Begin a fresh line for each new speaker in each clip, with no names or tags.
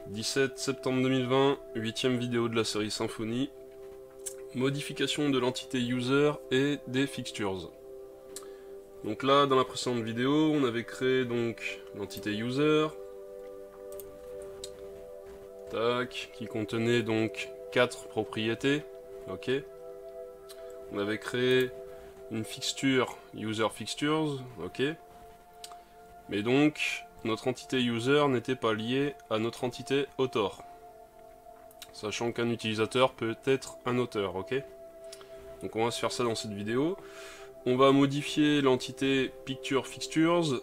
17 septembre 2020, 8ème vidéo de la série Symfony. Modification de l'entité user et des fixtures. Donc là, dans la précédente vidéo, on avait créé donc l'entité user, tac, qui contenait donc 4 propriétés, ok. On avait créé une fixture user fixtures, ok. Mais donc, notre entité user n'était pas liée à notre entité author. Sachant qu'un utilisateur peut être un auteur, ok. Donc on va se faire ça dans cette vidéo. On va modifier l'entité picture fixtures.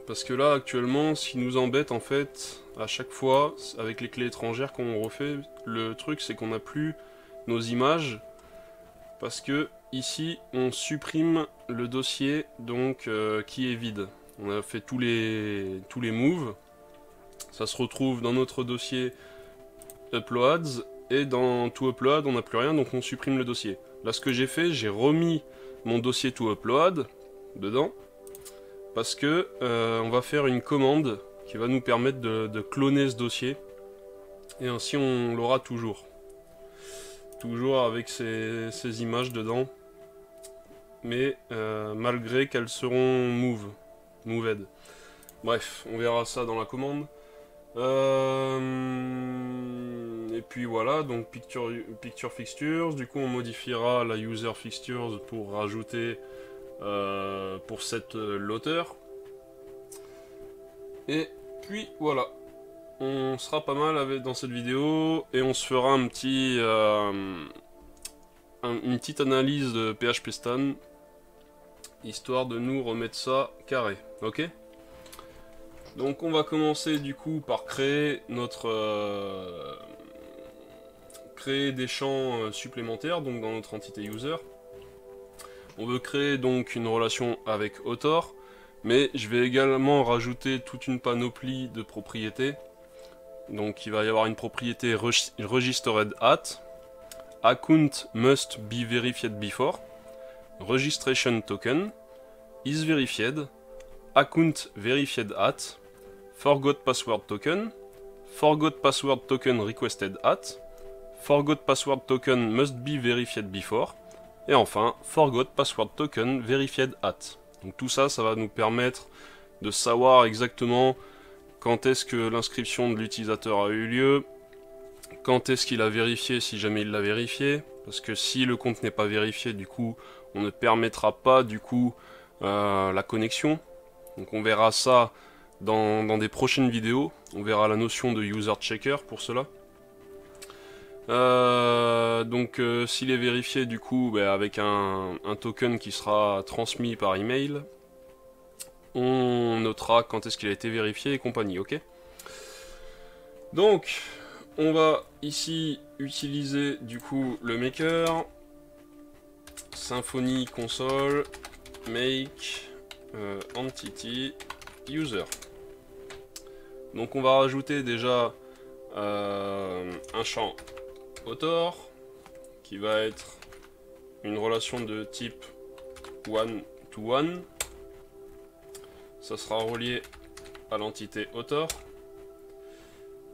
Parce que là, actuellement, ce qui nous embête, en fait, à chaque fois, avec les clés étrangères qu'on refait, le truc, c'est qu'on n'a plus nos images. Parce que, ici, on supprime le dossier, donc, qui est vide. On a fait tous les moves. Ça se retrouve dans notre dossier uploads. Et dans to upload, on n'a plus rien, donc on supprime le dossier. Là, ce que j'ai fait, j'ai remis mon dossier to upload dedans. Parce que on va faire une commande qui va nous permettre de cloner ce dossier. Et ainsi, on l'aura toujours. Toujours avec ces images dedans. Mais malgré qu'elles seront moved. Bref, on verra ça dans la commande. Et puis voilà, donc picture fixtures. Du coup, on modifiera la user fixtures pour rajouter pour cette l'auteur. Et puis voilà, on sera pas mal dans cette vidéo et on se fera un petit une petite analyse de PHP Stan, histoire de nous remettre ça carré, ok. Donc on va commencer du coup par créer créer des champs supplémentaires donc dans notre entité user. On veut créer donc une relation avec author, mais je vais également rajouter toute une panoplie de propriétés. Donc il va y avoir une propriété registered at, account must be verified before, registration token, is verified, account verified at, forgot password token requested at, forgot password token must be verified before, et enfin forgot password token verified at. Donc tout ça, ça va nous permettre de savoir exactement quand est-ce que l'inscription de l'utilisateur a eu lieu, quand est-ce qu'il a vérifié si jamais il l'a vérifié, parce que si le compte n'est pas vérifié, du coup, on ne permettra pas du coup la connexion. Donc on verra ça dans des prochaines vidéos. On verra la notion de user checker pour cela. Donc s'il est vérifié du coup avec un token qui sera transmis par email, on notera quand est-ce qu'il a été vérifié et compagnie, ok. Donc on va ici utiliser du coup le maker, Symfony console, make entity user. Donc on va rajouter déjà un champ author qui va être une relation de type one to one. Ça sera relié à l'entité author.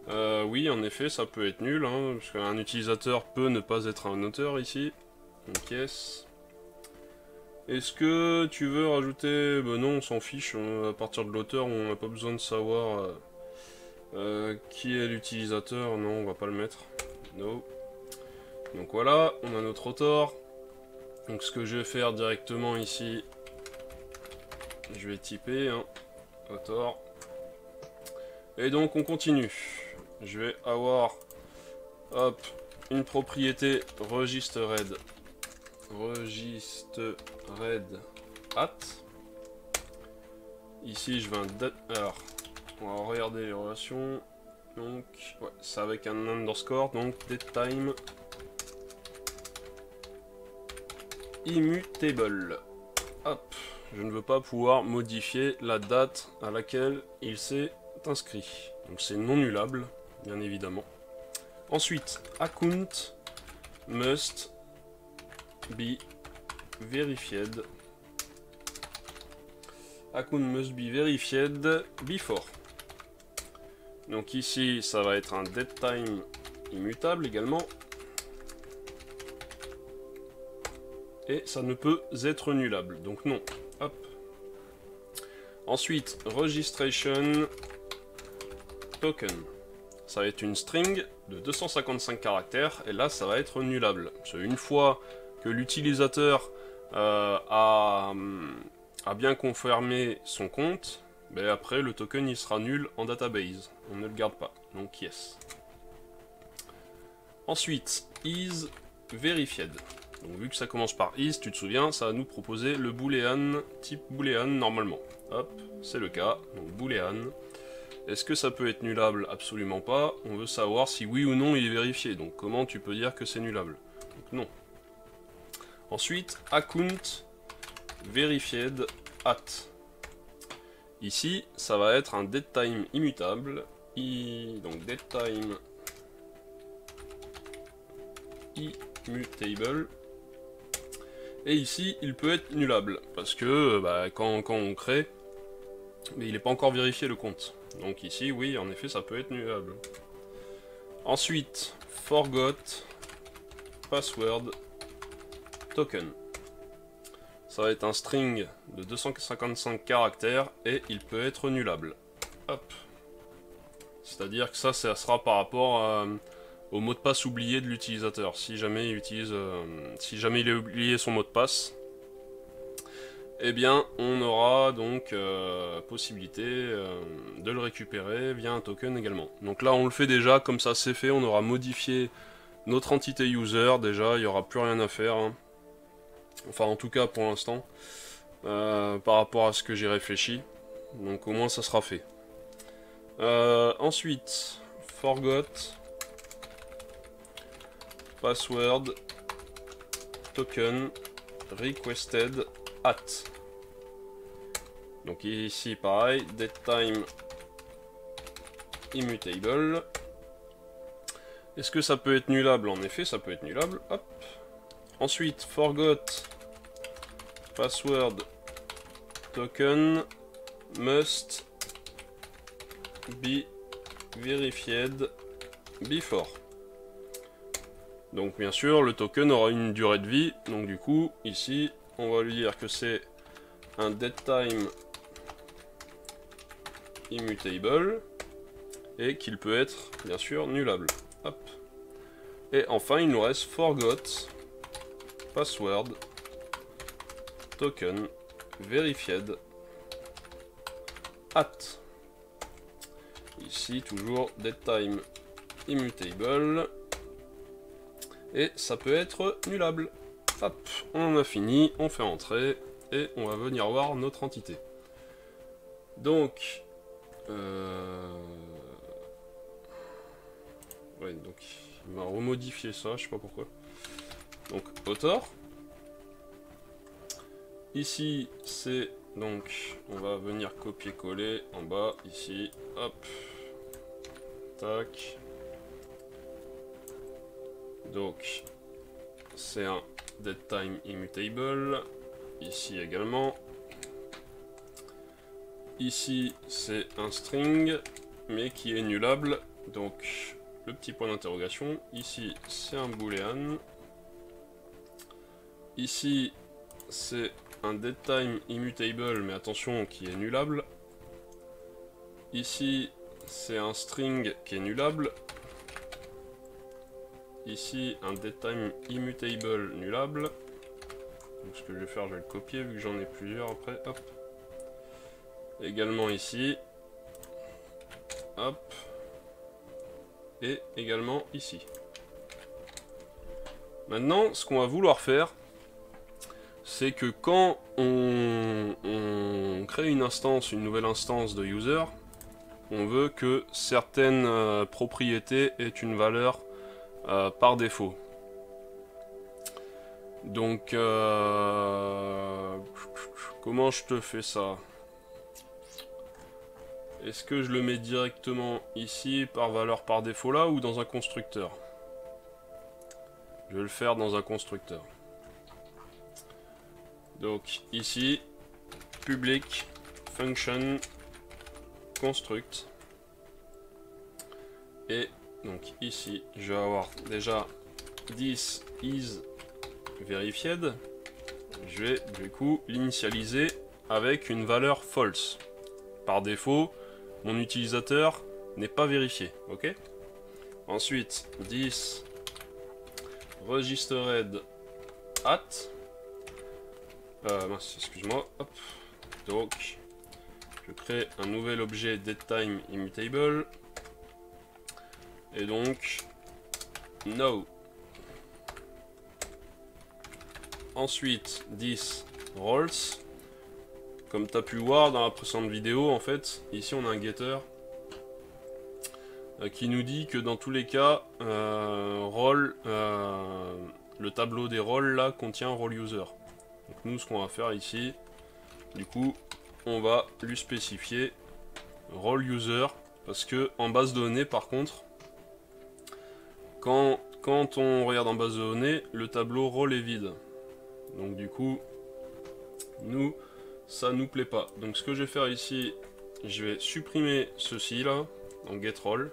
Oui, en effet, ça peut être nul, hein, parce qu'un utilisateur peut ne pas être un auteur ici. Donc yes. Est-ce que tu veux rajouter... Ben non, on s'en fiche, à partir de l'auteur, on n'a pas besoin de savoir qui est l'utilisateur. Non, on va pas le mettre. No. Donc voilà, on a notre author. Donc ce que je vais faire directement ici, je vais typer author. Et donc on continue. Je vais avoir hop, une propriété registered at. Ici je vais alors on va regarder les relations. Donc ouais, c'est avec un underscore, donc datetime immutable. Hop, je ne veux pas pouvoir modifier la date à laquelle il s'est inscrit. Donc c'est non nullable, bien évidemment. Ensuite, account must be verified. Account must be verified before. Donc ici, ça va être un datetime immutable également. Et ça ne peut être nullable, donc non. Hop. Ensuite, registration token. Ça va être une string de 255 caractères, et là, ça va être nullable. Parce qu'une fois que l'utilisateur a bien confirmé son compte, ben après, le token, il sera nul en database. On ne le garde pas, donc yes. Ensuite, is verified. Donc vu que ça commence par is, tu te souviens, ça va nous proposer le boolean, type boolean normalement. Hop, c'est le cas, donc boolean. Est-ce que ça peut être nullable? Absolument pas. On veut savoir si oui ou non il est vérifié. Donc comment tu peux dire que c'est nullable? Donc non. Ensuite, account verified at. Ici, ça va être un datetime immutable. Donc datetime immutable. Et ici, il peut être nullable, parce que quand on crée, mais il n'est pas encore vérifié le compte. Donc ici, oui, en effet, ça peut être nullable. Ensuite, forgot password token. Ça va être un string de 255 caractères, et il peut être nullable. Hop. C'est-à-dire que ça sera par rapport au mot de passe oublié de l'utilisateur. Si jamais il a oublié son mot de passe, eh bien on aura donc possibilité de le récupérer via un token également. Donc là on le fait déjà, comme ça c'est fait, on aura modifié notre entité user déjà, il n'y aura plus rien à faire. Hein. Enfin en tout cas pour l'instant, par rapport à ce que j'ai réfléchi. Donc au moins ça sera fait. Ensuite, forgot password token requested at. Donc ici pareil, datetime immutable. Est-ce que ça peut être nullable? En effet, ça peut être nullable. Hop. Ensuite, forgot password token must be verified before. Donc bien sûr, le token aura une durée de vie. Donc du coup, ici, on va lui dire que c'est un datetime immutable et qu'il peut être, bien sûr, nullable. Hop. Et enfin, il nous reste forgot password token verified at. Ici, toujours datetime immutable. Et ça peut être nullable. Hop, on en a fini, on fait entrer, et on va venir voir notre entité. Donc, ouais, donc il m'a remodifié ça, je sais pas pourquoi. Donc, author. Ici, c'est donc, on va venir copier-coller en bas, ici, hop, tac. Donc, c'est un datetime immutable, ici également. Ici, c'est un string, mais qui est nullable, donc le petit point d'interrogation. Ici, c'est un boolean. Ici, c'est un datetime immutable, mais attention, qui est nullable. Ici, c'est un string qui est nullable. Ici, un datetime immutable nullable. Donc ce que je vais faire, je vais le copier vu que j'en ai plusieurs après. Hop. Également ici. Hop. Et également ici. Maintenant, ce qu'on va vouloir faire, c'est que quand on crée une instance, une nouvelle instance de user, on veut que certaines propriétés aient une valeur par défaut. Donc, comment je te fais ça? Est-ce que je le mets directement ici par valeur par défaut là ou dans un constructeur? Je vais le faire dans un constructeur. Donc ici, public function construct. Et donc ici, je vais avoir déjà this is verified. Je vais du coup l'initialiser avec une valeur false. Par défaut, mon utilisateur n'est pas vérifié, ok? Ensuite, this registered at, mince, excuse-moi, hop, donc, je crée un nouvel objet datetime immutable, et donc, no. Ensuite, this roles. Comme tu as pu le voir dans la précédente vidéo, en fait, ici on a un getter qui nous dit que dans tous les cas, role, le tableau des rôles là contient role user. Donc nous, ce qu'on va faire ici, du coup, on va lui spécifier role user, parce que en base de données, par contre, quand on regarde en base de données, le tableau role est vide. Donc du coup, nous, ça nous plaît pas. Donc ce que je vais faire ici, je vais supprimer ceci là, en getRole,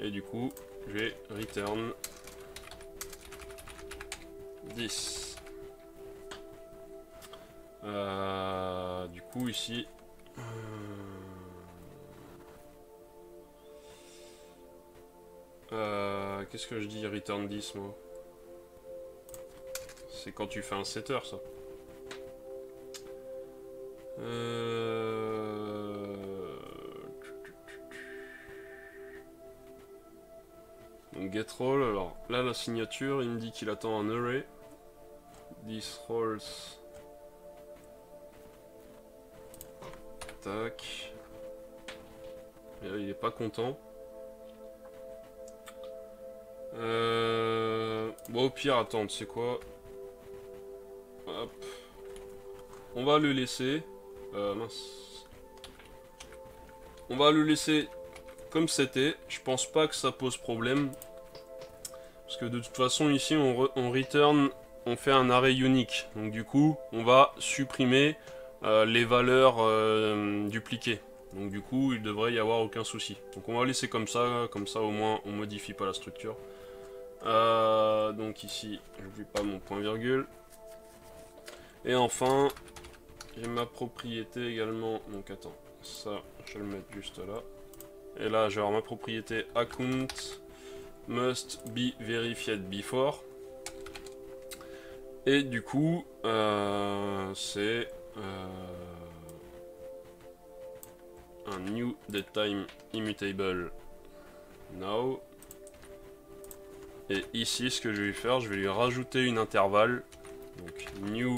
et du coup, je vais return 10. Du coup ici, qu'est-ce que je dis return 10 moi? C'est quand tu fais un setter ça. Donc getRole, alors là la signature il me dit qu'il attend un array. This roles. Tac. Et là il est pas content. Bon au pire attends, tu sais quoi? Hop. On va le laisser. Mince. On va le laisser comme c'était. Je pense pas que ça pose problème. Parce que de toute façon ici on return, on fait un array unique. Donc du coup on va supprimer les valeurs dupliquées. Donc du coup il devrait y avoir aucun souci. Donc on va laisser comme ça au moins on modifie pas la structure. Donc ici j'oublie pas mon point virgule. Et enfin j'ai ma propriété également. Donc attends, ça je vais le mettre juste là. Et là je vais avoir ma propriété account must be verified before. Et du coup c'est un new datetime immutable now. Et ici ce que je vais lui faire, je vais lui rajouter une intervalle. Donc new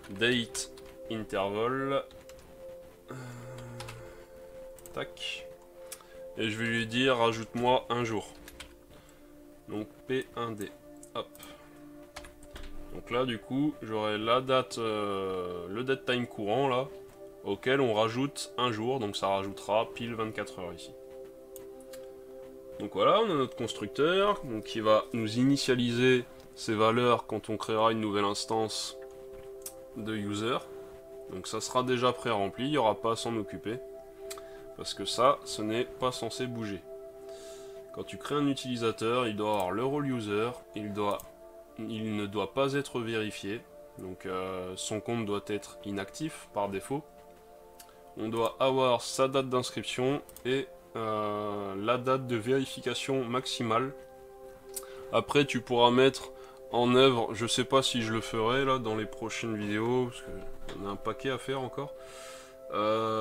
date interval. Tac. Et je vais lui dire rajoute-moi un jour. Donc P1D. Hop. Donc là du coup j'aurai la date, le datetime courant là, auquel on rajoute un jour. Donc ça rajoutera pile 24 heures ici. Donc voilà, on a notre constructeur donc qui va nous initialiser ces valeurs quand on créera une nouvelle instance de user. Donc ça sera déjà pré-rempli, il n'y aura pas à s'en occuper. Parce que ça, ce n'est pas censé bouger. Quand tu crées un utilisateur, il doit avoir le role user, il ne doit pas être vérifié. Donc son compte doit être inactif par défaut. On doit avoir sa date d'inscription et la date de vérification maximale. Après tu pourras mettre en œuvre, je sais pas si je le ferai là dans les prochaines vidéos, parce qu'on a un paquet à faire encore.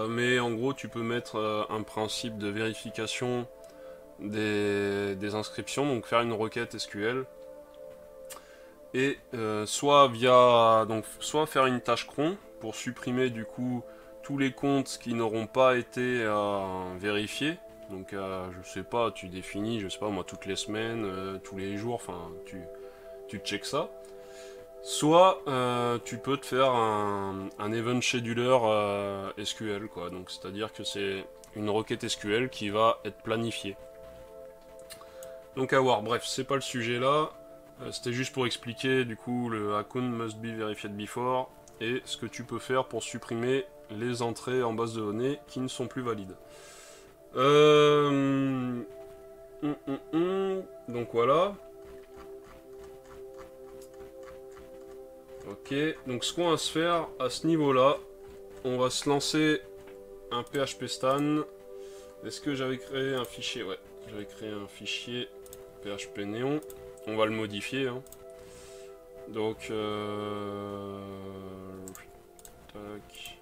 Mais en gros tu peux mettre un principe de vérification des inscriptions, donc faire une requête SQL. Et soit faire une tâche cron pour supprimer du coup tous les comptes qui n'auront pas été vérifiés. Donc je sais pas, tu définis, je sais pas moi, toutes les semaines, tous les jours, enfin tu checkes ça. Soit tu peux te faire un event scheduler SQL quoi, donc c'est à dire que c'est une requête SQL qui va être planifiée. Donc à voir, bref, c'est pas le sujet là. C'était juste pour expliquer du coup le account must be verified before et ce que tu peux faire pour supprimer les entrées en base de données qui ne sont plus valides. Donc voilà. Ok, donc ce qu'on va se faire à ce niveau-là, on va se lancer un PHP Stan. Est-ce que j'avais créé un fichier? Ouais, j'avais créé un fichier PHP Néon. On va le modifier. Hein. Donc, tac.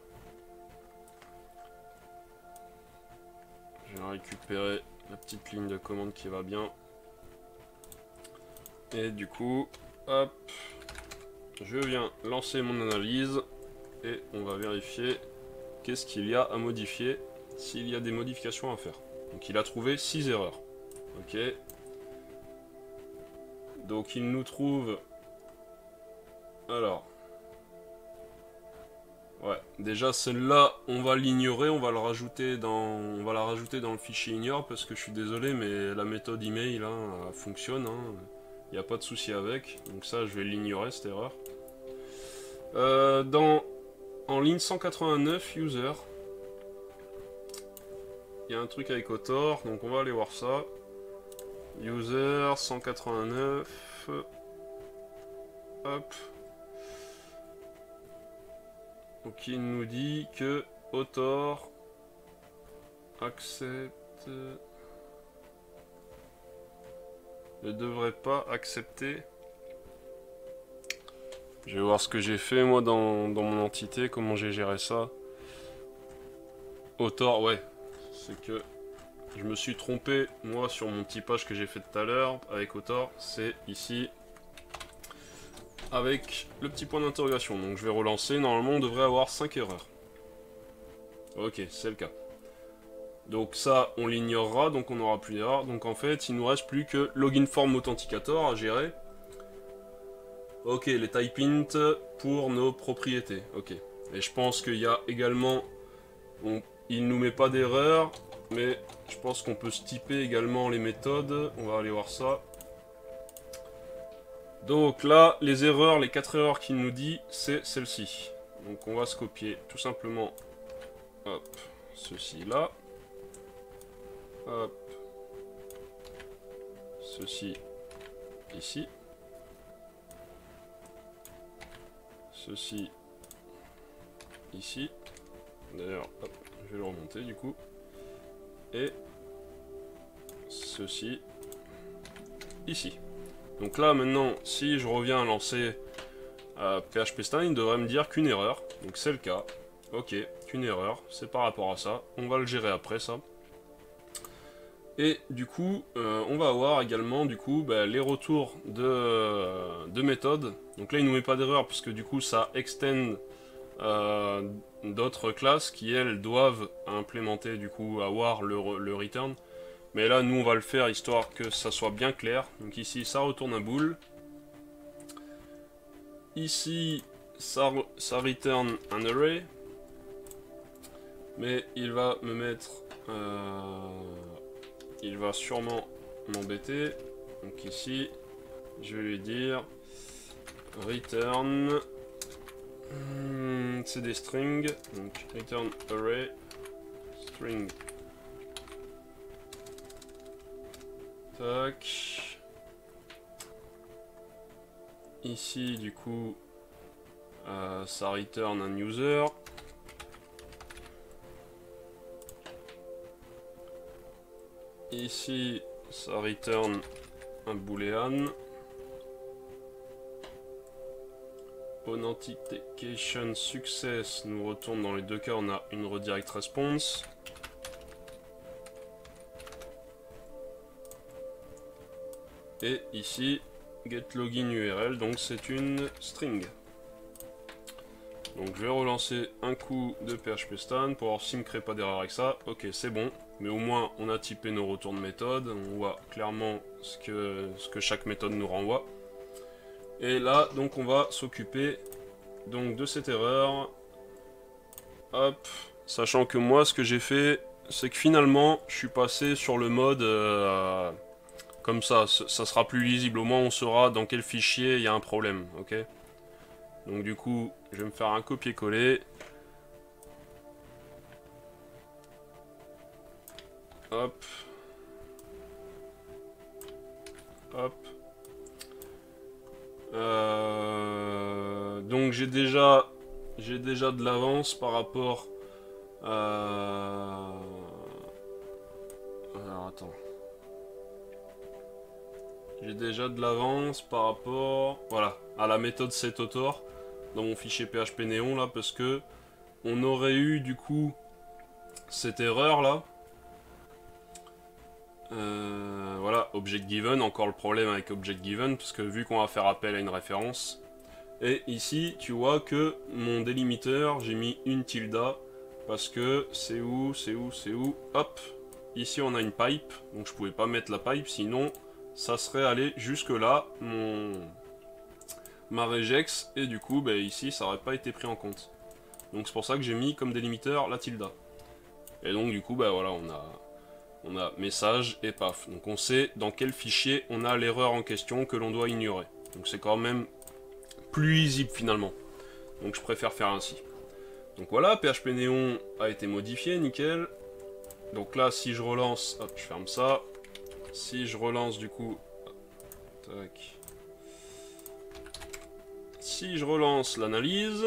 Je vais récupérer la petite ligne de commande qui va bien. Et du coup, hop, je viens lancer mon analyse et on va vérifier qu'est-ce qu'il y a à modifier, s'il y a des modifications à faire. Donc il a trouvé 6 erreurs. Ok. Donc il nous trouve... Alors... Ouais, déjà celle-là, on va l'ignorer, on va la rajouter dans le fichier ignore parce que je suis désolé, mais la méthode email là, elle fonctionne, hein. Il n'y a pas de souci avec, donc ça je vais l'ignorer cette erreur. En ligne 189 user, il y a un truc avec Author, donc on va aller voir ça. User 189, hop. Donc il nous dit que Author accepte, ne devrait pas accepter. Je vais voir ce que j'ai fait moi dans mon entité, comment j'ai géré ça. Author, ouais, c'est que je me suis trompé moi sur mon typage que j'ai fait tout à l'heure avec Author, c'est ici avec le petit point d'interrogation. Donc je vais relancer, normalement on devrait avoir 5 erreurs. Ok, c'est le cas. Donc ça, on l'ignorera, donc on n'aura plus d'erreur. Donc en fait, il nous reste plus que login form authenticator à gérer. Ok, les type int pour nos propriétés. Ok. Et je pense qu'il y a également... il nous met pas d'erreur, mais je pense qu'on peut se typer également les méthodes. On va aller voir ça. Donc là, les erreurs, les 4 erreurs qu'il nous dit, c'est celle-ci. Donc on va se copier tout simplement, hop, ceci là. Hop, ceci ici. Ceci ici. D'ailleurs, hop, je vais le remonter du coup. Et ceci ici. Donc là maintenant, si je reviens à lancer PHP Stan, il devrait me dire qu'une erreur. Donc c'est le cas. Ok, qu'une erreur, c'est par rapport à ça. On va le gérer après ça. Et du coup, on va avoir également du coup les retours de méthodes. Donc là, il ne nous met pas d'erreur parce que du coup, ça extend d'autres classes qui elles doivent implémenter du coup avoir le return. Mais là, nous, on va le faire histoire que ça soit bien clair. Donc ici, ça retourne un bool. Ici, ça return un array. Mais il va me mettre... il va sûrement m'embêter. Donc ici, je vais lui dire return... c'est des strings. Donc return array string. Tac. Ici, du coup, ça return un user. Ici, ça return un boolean. Authentication success nous retourne dans les deux cas, on a une redirect response. Et ici, get login URL, donc c'est une string. Donc je vais relancer un coup de PHP Stan pour voir s'il ne me crée pas d'erreur avec ça. Ok, c'est bon, mais au moins on a typé nos retours de méthode, on voit clairement ce que chaque méthode nous renvoie. Et là, donc on va s'occuper donc de cette erreur. Hop, sachant que moi ce que j'ai fait, c'est que finalement je suis passé sur le mode comme ça sera plus lisible, au moins on saura dans quel fichier il y a un problème, ok? Donc du coup, je vais me faire un copier-coller. Hop. Hop. Donc j'ai déjà de l'avance par rapport à... Alors attends. J'ai déjà de l'avance par rapport, voilà, à la méthode setAuthor dans mon fichier PHP Néon là, parce que on aurait eu du coup cette erreur là. Voilà, object given, encore le problème avec object given, parce que vu qu'on va faire appel à une référence, et ici tu vois que mon délimiteur, j'ai mis une tilde, parce que c'est où, hop, ici on a une pipe, donc je pouvais pas mettre la pipe, sinon ça serait allé jusque là, ma regex, et du coup, bah, ici ça aurait pas été pris en compte. Donc c'est pour ça que j'ai mis comme délimiteur la tilde. Et donc du coup, bah voilà, on a message et paf. Donc on sait dans quel fichier on a l'erreur en question que l'on doit ignorer. Donc c'est quand même plus lisible finalement. Donc je préfère faire ainsi. Donc voilà, PHP Néon a été modifié, nickel. Donc là, si je relance, hop, je ferme ça. Si je relance du coup, tac. Si je relance l'analyse,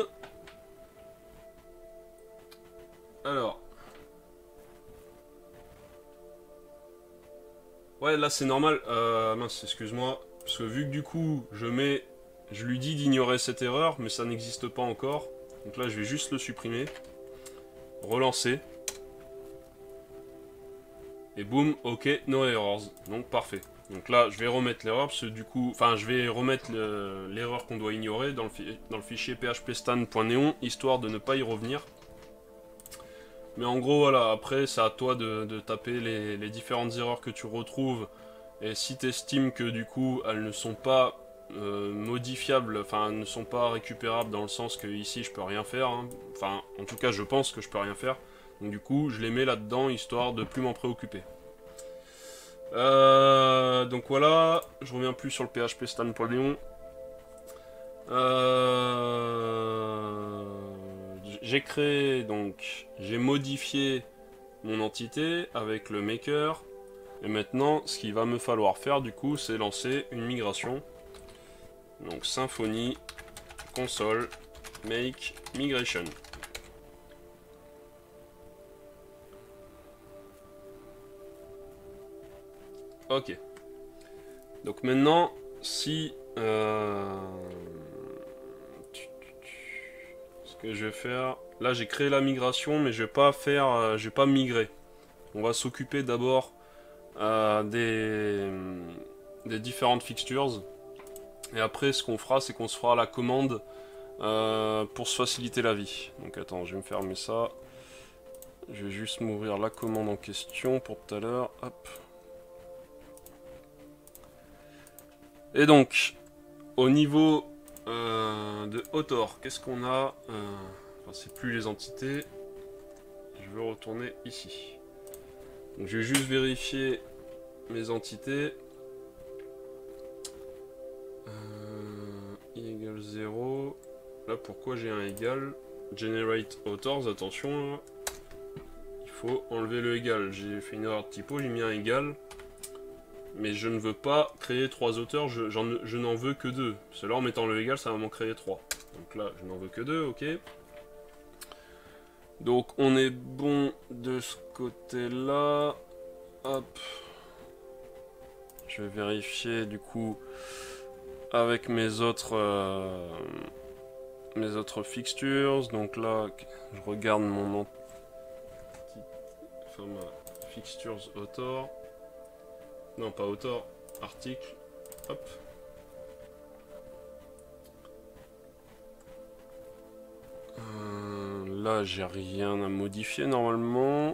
alors, ouais, là c'est normal. Mince, excuse-moi, parce que vu que du coup je lui dis d'ignorer cette erreur, mais ça n'existe pas encore. Donc là, je vais juste le supprimer, relancer, et boum, ok, no errors. Donc parfait. Donc là, je vais remettre l'erreur, parce que du coup, enfin, je vais remettre l'erreur qu'on doit ignorer dans le fichier phpstan.neon, histoire de ne pas y revenir. Mais en gros, voilà, après, c'est à toi de taper les différentes erreurs que tu retrouves. Et si tu estimes que du coup, elles ne sont pas modifiables, enfin, elles ne sont pas récupérables dans le sens que ici, je peux rien faire. Hein. Enfin, en tout cas, je pense que je peux rien faire. Donc du coup, je les mets là-dedans, histoire de plus m'en préoccuper. Donc voilà, je reviens plus sur le phpstan.neon. J'ai créé, donc, j'ai modifié mon entité avec le maker. Et maintenant, ce qu'il va me falloir faire, du coup, c'est lancer une migration. Donc, Symfony, console, make, migration. Ok. Donc maintenant, si... ce que je vais faire... Là, j'ai créé la migration, mais je vais pas faire... je vais pas migrer. On va s'occuper d'abord des différentes fixtures. Et après, ce qu'on fera, c'est qu'on se fera la commande pour se faciliter la vie. Donc attends, je vais me fermer ça. Je vais juste m'ouvrir la commande en question pour tout à l'heure. Hop. Et donc, au niveau de Author, qu'est-ce qu'on a enfin, c'est plus les entités. Je veux retourner ici. Donc, je vais juste vérifier mes entités. I égale 0. Là, pourquoi j'ai un égal? Generate authors, attention. Là. Il faut enlever le égal. J'ai fait une erreur de typo, j'ai mis un égal. Mais je ne veux pas créer 3 auteurs, je n'en veux que 2. Parce que là, en mettant le égal, ça va m'en créer 3. Donc là, je n'en veux que 2, ok. Donc, on est bon de ce côté-là. Hop. Je vais vérifier, du coup, avec mes autres fixtures. Donc là, je regarde mon enfin, ma fixtures author. Non, pas author, article. Hop. Là, j'ai rien à modifier normalement.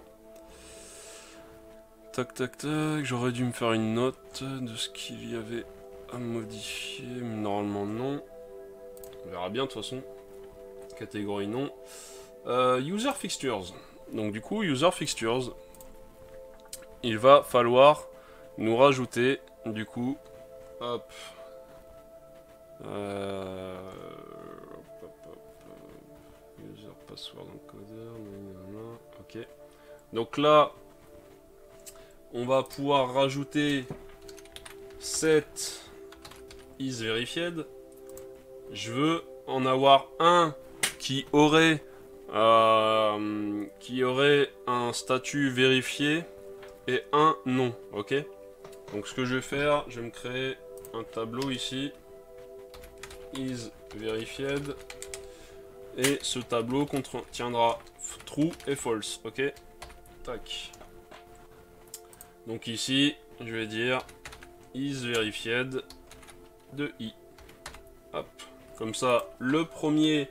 Tac, tac, tac. J'aurais dû me faire une note de ce qu'il y avait à modifier. Mais normalement, non. On verra bien de toute façon. Catégorie non. User fixtures. Donc, du coup, user fixtures. Il va falloir nous rajouter, du coup, hop, user password encoder, ok. Donc là, on va pouvoir rajouter set isVerified. Je veux en avoir un qui aurait un statut vérifié et un non, ok? Donc ce que je vais faire, je vais me créer un tableau ici, isVerified, et ce tableau contiendra true et false, ok? Tac. Donc ici, je vais dire isVerified de i. Hop. Comme ça, le premier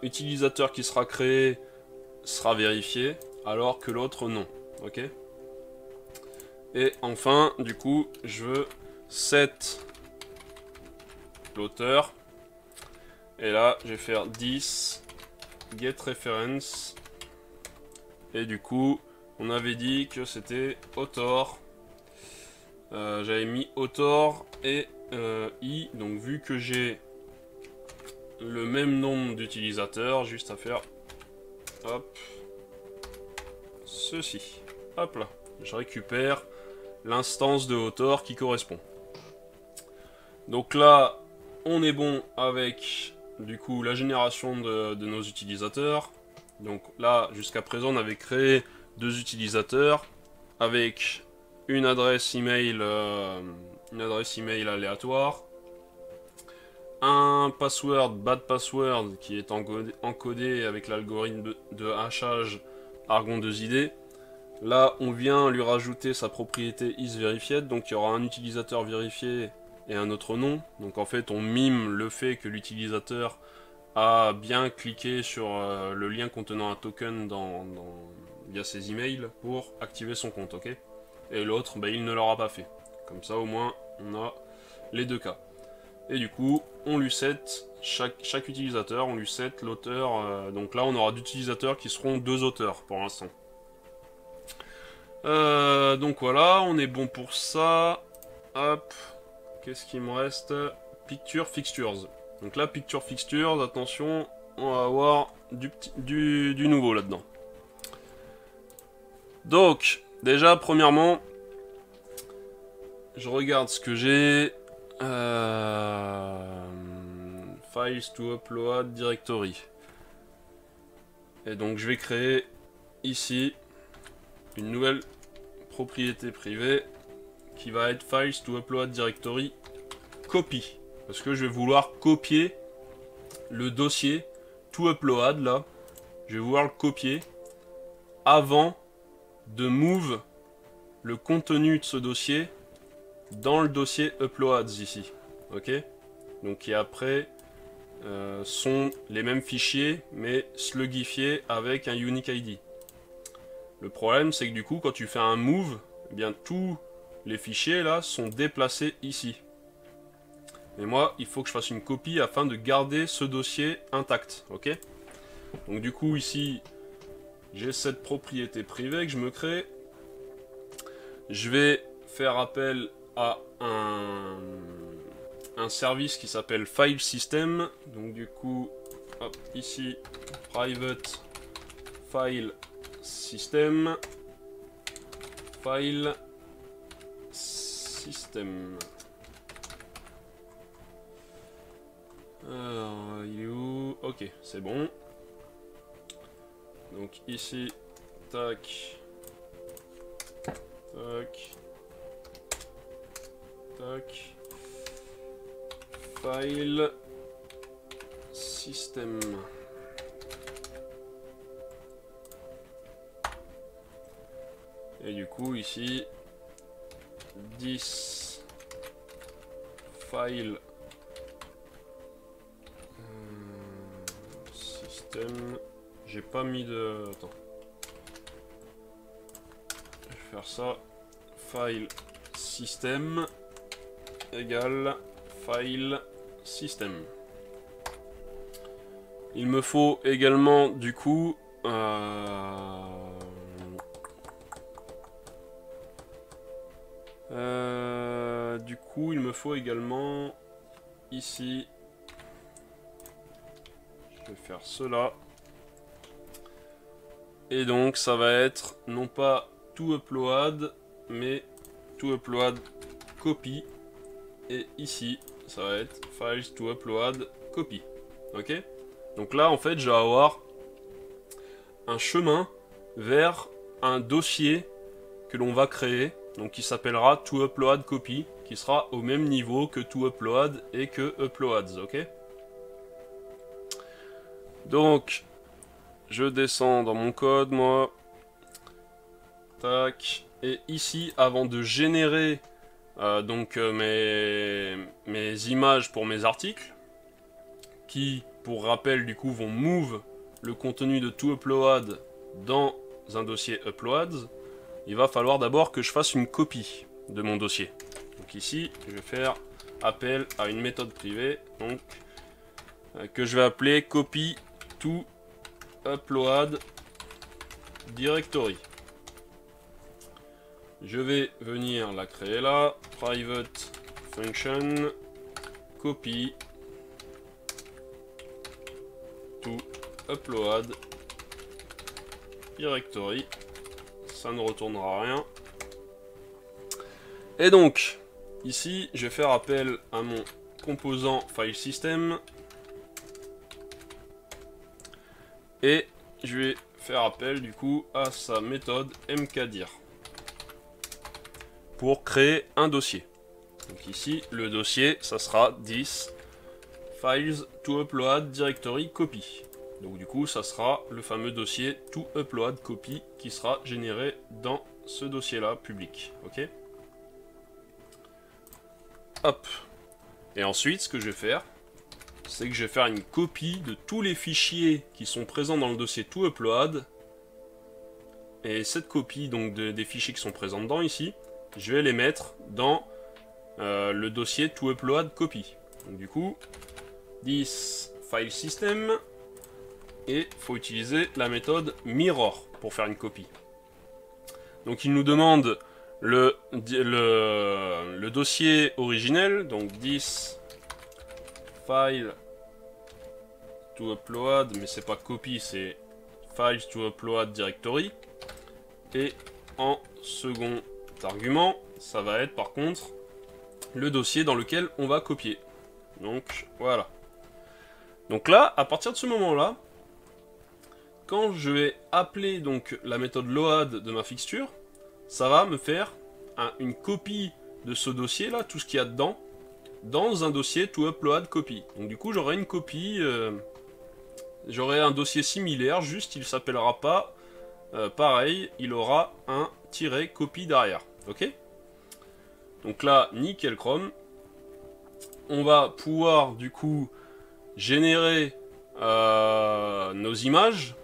utilisateur qui sera créé sera vérifié, alors que l'autre non. Ok. Et enfin, du coup, je veux set l'auteur. Et là, je vais faire 10 get reference. Et du coup, on avait dit que c'était author. J'avais mis author et i. Donc vu que j'ai le même nombre d'utilisateurs, juste à faire hop ceci. Hop là. Je récupère l'instance de author qui correspond. Donc là, on est bon avec du coup la génération de nos utilisateurs. Donc là, jusqu'à présent, on avait créé 2 utilisateurs avec une adresse email aléatoire, un password bad password qui est encodé avec l'algorithme de hachage Argon 2ID. Là, on vient lui rajouter sa propriété isVerified, donc il y aura un utilisateur vérifié et un autre non. Donc en fait, on mime le fait que l'utilisateur a bien cliqué sur le lien contenant un token via ses emails pour activer son compte, ok? Et l'autre, bah, il ne l'aura pas fait. Comme ça, au moins, on a les 2 cas. Et du coup, on lui set, chaque utilisateur, on lui set l'auteur. Donc là, on aura d'utilisateurs qui seront 2 auteurs pour l'instant. Donc voilà, on est bon pour ça. Hop, qu'est-ce qu'il me reste? Picture Fixtures. Donc là, Picture Fixtures, attention, on va avoir du nouveau là-dedans. Donc, déjà, premièrement, je regarde ce que j'ai. Files to upload directory. Et donc, je vais créer ici une nouvelle propriété privée qui va être Files to upload directory copy. Parce que je vais vouloir copier le dossier to upload là. Je vais vouloir le copier avant de move le contenu de ce dossier dans le dossier uploads ici. Ok? Donc qui après sont les mêmes fichiers mais slugifiés avec un unique ID. Le problème c'est que du coup quand tu fais un move, eh bien tous les fichiers là sont déplacés ici. Et moi il faut que je fasse une copie afin de garder ce dossier intact. Ok? Donc du coup ici j'ai cette propriété privée que je me crée. Je vais faire appel à un service qui s'appelle File System. Donc du coup, hop, ici, private file system. File system. Alors, il est où? Ok, c'est bon. Donc ici, tac, tac, tac, file system. Et du coup ici 10 file system. J'ai pas mis de... Attends. Je vais faire ça. File system égale file system. Il me faut également du coup il me faut également ici, je vais faire cela. Et donc ça va être non pas to upload mes to upload copy. Et ici, ça va être files to upload copy. Ok? Donc là, en fait, je vais avoir un chemin vers un dossier que l'on va créer, donc qui s'appellera to upload copy, qui sera au même niveau que to upload et que uploads. Ok? Donc, je descends dans mon code, moi. Tac. Et ici, avant de générer mes images pour mes articles, qui, pour rappel, du coup, vont move le contenu de toUpload dans un dossier uploads, il va falloir d'abord que je fasse une copie de mon dossier. Donc ici, je vais faire appel à une méthode privée, donc que je vais appeler copy to upload directory. Je vais venir la créer là, private function copy to upload directory. Ça ne retournera rien. Et donc, ici, je vais faire appel à mon composant file system. Et je vais faire appel du coup à sa méthode mkdir pour créer un dossier. Donc ici, le dossier, ça sera 10 files to upload directory copy. Donc du coup, ça sera le fameux dossier to upload copy qui sera généré dans ce dossier-là public. Ok? Hop. Et ensuite, ce que je vais faire, c'est que je vais faire une copie de tous les fichiers qui sont présents dans le dossier to upload. Et cette copie donc des fichiers qui sont présents dedans ici, je vais les mettre dans le dossier to upload copy. Donc du coup, 10 file system, et il faut utiliser la méthode mirror pour faire une copie. Donc il nous demande le dossier originel, donc 10 file to upload, mais c'est pas copy, c'est files to upload directory. Et en second argument, ça va être par contre le dossier dans lequel on va copier. Donc voilà. Donc là, à partir de ce moment-là, quand je vais appeler donc la méthode load de ma fixture, ça va me faire une copie de ce dossier là, tout ce qu'il y a dedans, dans un dossier to upload copy. Donc du coup j'aurai une copie, j'aurai un dossier similaire, juste il s'appellera pas pareil, il aura un tiret copy derrière. Ok? Donc là, nickel chrome. On va pouvoir du coup générer nos images.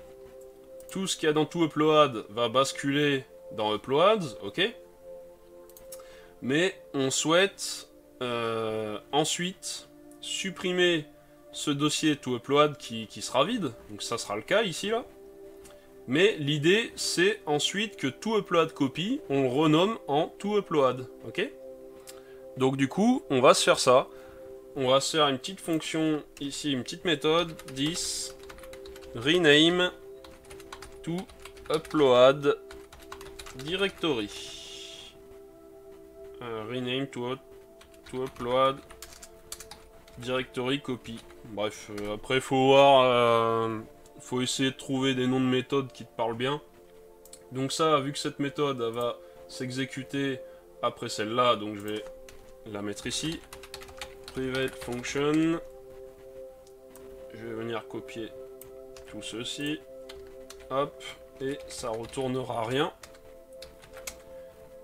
Tout ce qu'il y a dans toUpload va basculer dans uploads, ok? Mais on souhaite ensuite supprimer ce dossier toUpload qui sera vide. Donc ça sera le cas ici là. Mais l'idée c'est ensuite que toUpload copy, on le renomme en toUpload, ok? Donc du coup, on va se faire ça. On va se faire une petite fonction ici, une petite méthode 10 rename to upload directory. Rename to upload directory copy. Bref, après faut voir, faut essayer de trouver des noms de méthodes qui te parlent bien. Donc ça, vu que cette méthode elle va s'exécuter après celle-là, donc je vais la mettre ici. Private function. Je vais venir copier tout ceci. Hop, et ça retournera rien.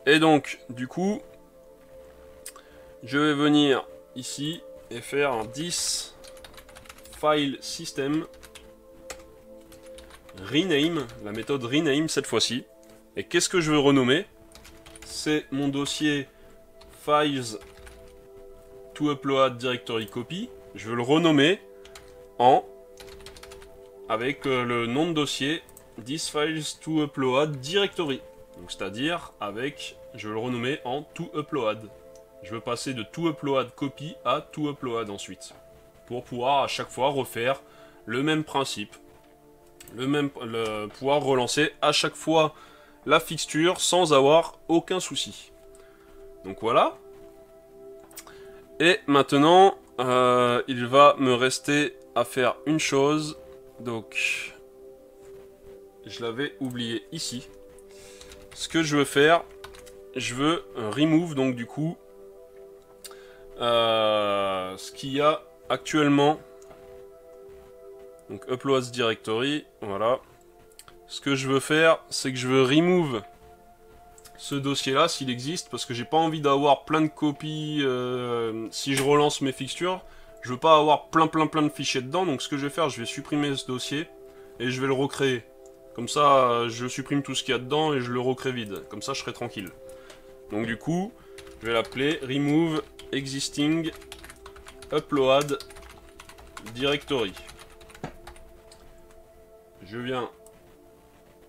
Et donc, du coup, je vais venir ici et faire un 10 file system rename, la méthode rename cette fois-ci. Et qu'est-ce que je veux renommer? C'est mon dossier files to upload directory copy. Je veux le renommer en avec le nom de dossier 10 files to upload directory. Donc c'est-à-dire avec, je veux le renommer en to upload. Je veux passer de to upload copy à to upload ensuite, pour pouvoir à chaque fois refaire le même principe, pouvoir relancer à chaque fois la fixture sans avoir aucun souci. Donc voilà. Et maintenant, il va me rester à faire une chose. Donc, je l'avais oublié ici. Ce que je veux faire, je veux remove, donc du coup, ce qu'il y a actuellement. Donc uploads directory, voilà. Ce que je veux faire, c'est que je veux remove ce dossier-là, s'il existe, parce que j'ai pas envie d'avoir plein de copies si je relance mes fixtures. Je veux pas avoir plein de fichiers dedans, donc ce que je vais faire, je vais supprimer ce dossier et je vais le recréer. Comme ça, je supprime tout ce qu'il y a dedans et je le recrée vide. Comme ça, je serai tranquille. Donc du coup, je vais l'appeler remove existing upload directory. Je viens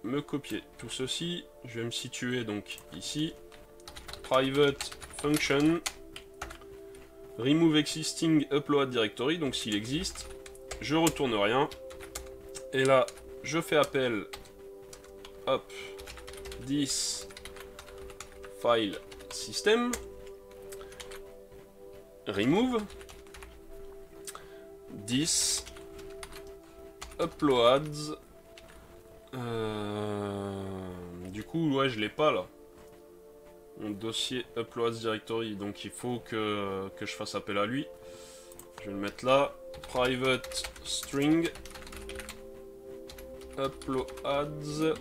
me copier tout ceci. Je vais me situer donc ici. Private function remove existing upload directory. Donc s'il existe, je retourne rien. Et là, je fais appel, hop, this file system, remove, this uploads, du coup, ouais, je l'ai pas là, mon dossier uploads directory, donc il faut que je fasse appel à lui. Je vais le mettre là, private string uploads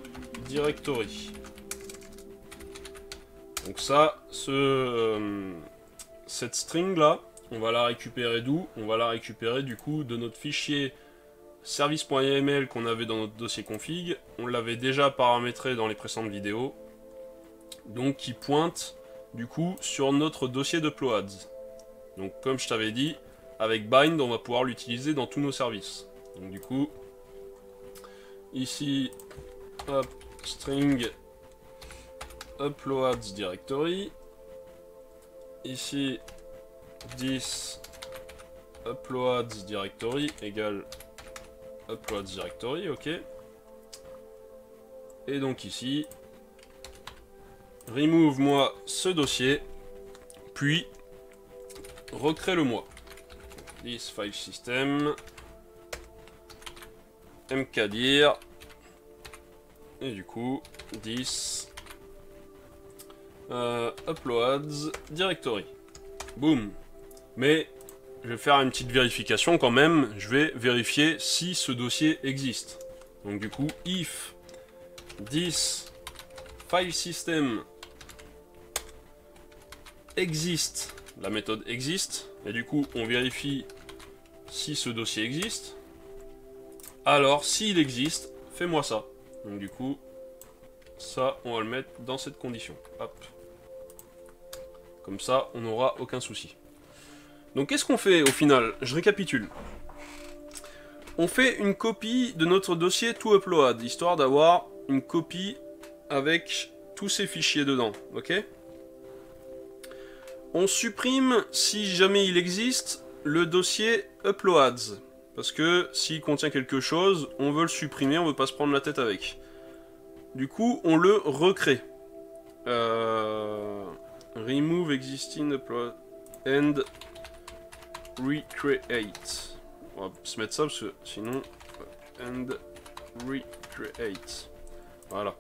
directory. Donc ça, cette string là, on va la récupérer d'où? On va la récupérer du coup de notre fichier service.yml qu'on avait dans notre dossier config. On l'avait déjà paramétré dans les précédentes vidéos. Donc qui pointe du coup sur notre dossier d'uploads. Donc comme je t'avais dit, avec bind on va pouvoir l'utiliser dans tous nos services. Donc du coup, ici, hop, string uploads directory. Ici, this uploads directory égale uploads directory, ok. Et donc ici, remove moi ce dossier, puis recrée le moi. This file system, mkdir, et du coup, this uploads directory. Boom. Mais je vais faire une petite vérification quand même. Je vais vérifier si ce dossier existe. Donc du coup, if this file system existe, la méthode existe, et du coup on vérifie si ce dossier existe. Alors s'il existe, fais-moi ça. Donc du coup, ça on va le mettre dans cette condition. Hop. Comme ça, on n'aura aucun souci. Donc qu'est-ce qu'on fait au final? Je récapitule. On fait une copie de notre dossier toUpload, histoire d'avoir une copie avec tous ces fichiers dedans, ok? On supprime, si jamais il existe, le dossier uploads. Parce que s'il contient quelque chose, on veut le supprimer, on veut pas se prendre la tête avec. Du coup, on le recrée. Remove existing upload and recreate. On va se mettre ça parce que sinon... And recreate. Voilà.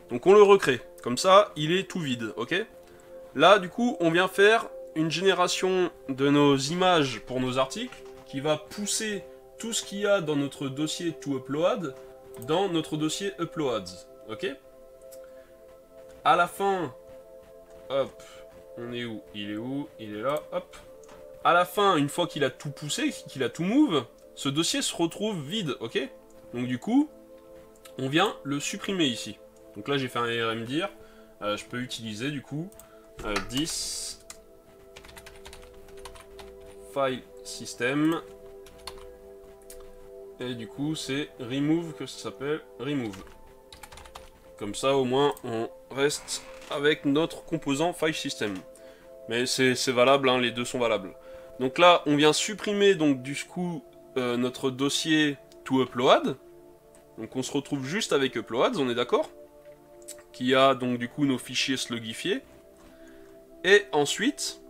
Donc on le recrée. Comme ça, il est tout vide, ok? Là, du coup, on vient faire une génération de nos images pour nos articles qui va pousser tout ce qu'il y a dans notre dossier toUpload dans notre dossier uploads, ok? À la fin, hop, on est où? Il est où? Il est là, hop. À la fin, une fois qu'il a tout poussé, qu'il a tout move, ce dossier se retrouve vide, ok? Donc du coup, on vient le supprimer ici. Donc là, j'ai fait un rmdir. Je peux utiliser du coup this file system. Et du coup, c'est remove que ça s'appelle remove. Comme ça, au moins, on reste avec notre composant file system. Mais c'est valable, hein, les deux sont valables. Donc là, on vient supprimer donc du coup notre dossier toUpload. Donc on se retrouve juste avec uploads, on est d'accord? qui a donc du coup nos fichiers slugifiés. Et ensuite,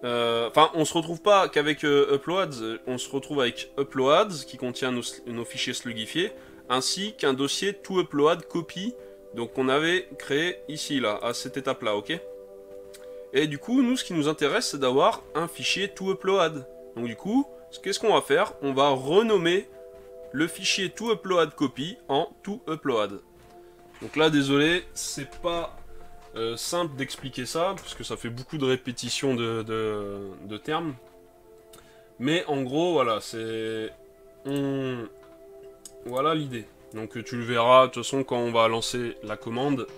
enfin on se retrouve pas qu'avec uploads, on se retrouve avec uploads qui contient nos fichiers slugifiés, ainsi qu'un dossier toUpload copy, donc qu'on avait créé ici là, à cette étape là, ok. Et du coup, nous ce qui nous intéresse c'est d'avoir un fichier toUpload. Donc du coup, qu'est-ce qu'on va faire? On va renommer le fichier toUpload copy en toUpload. Donc là, désolé, c'est pas simple d'expliquer ça, parce que ça fait beaucoup de répétitions de termes. Mais en gros, voilà, c'est... Voilà l'idée. Donc tu le verras, de toute façon, quand on va lancer la commande,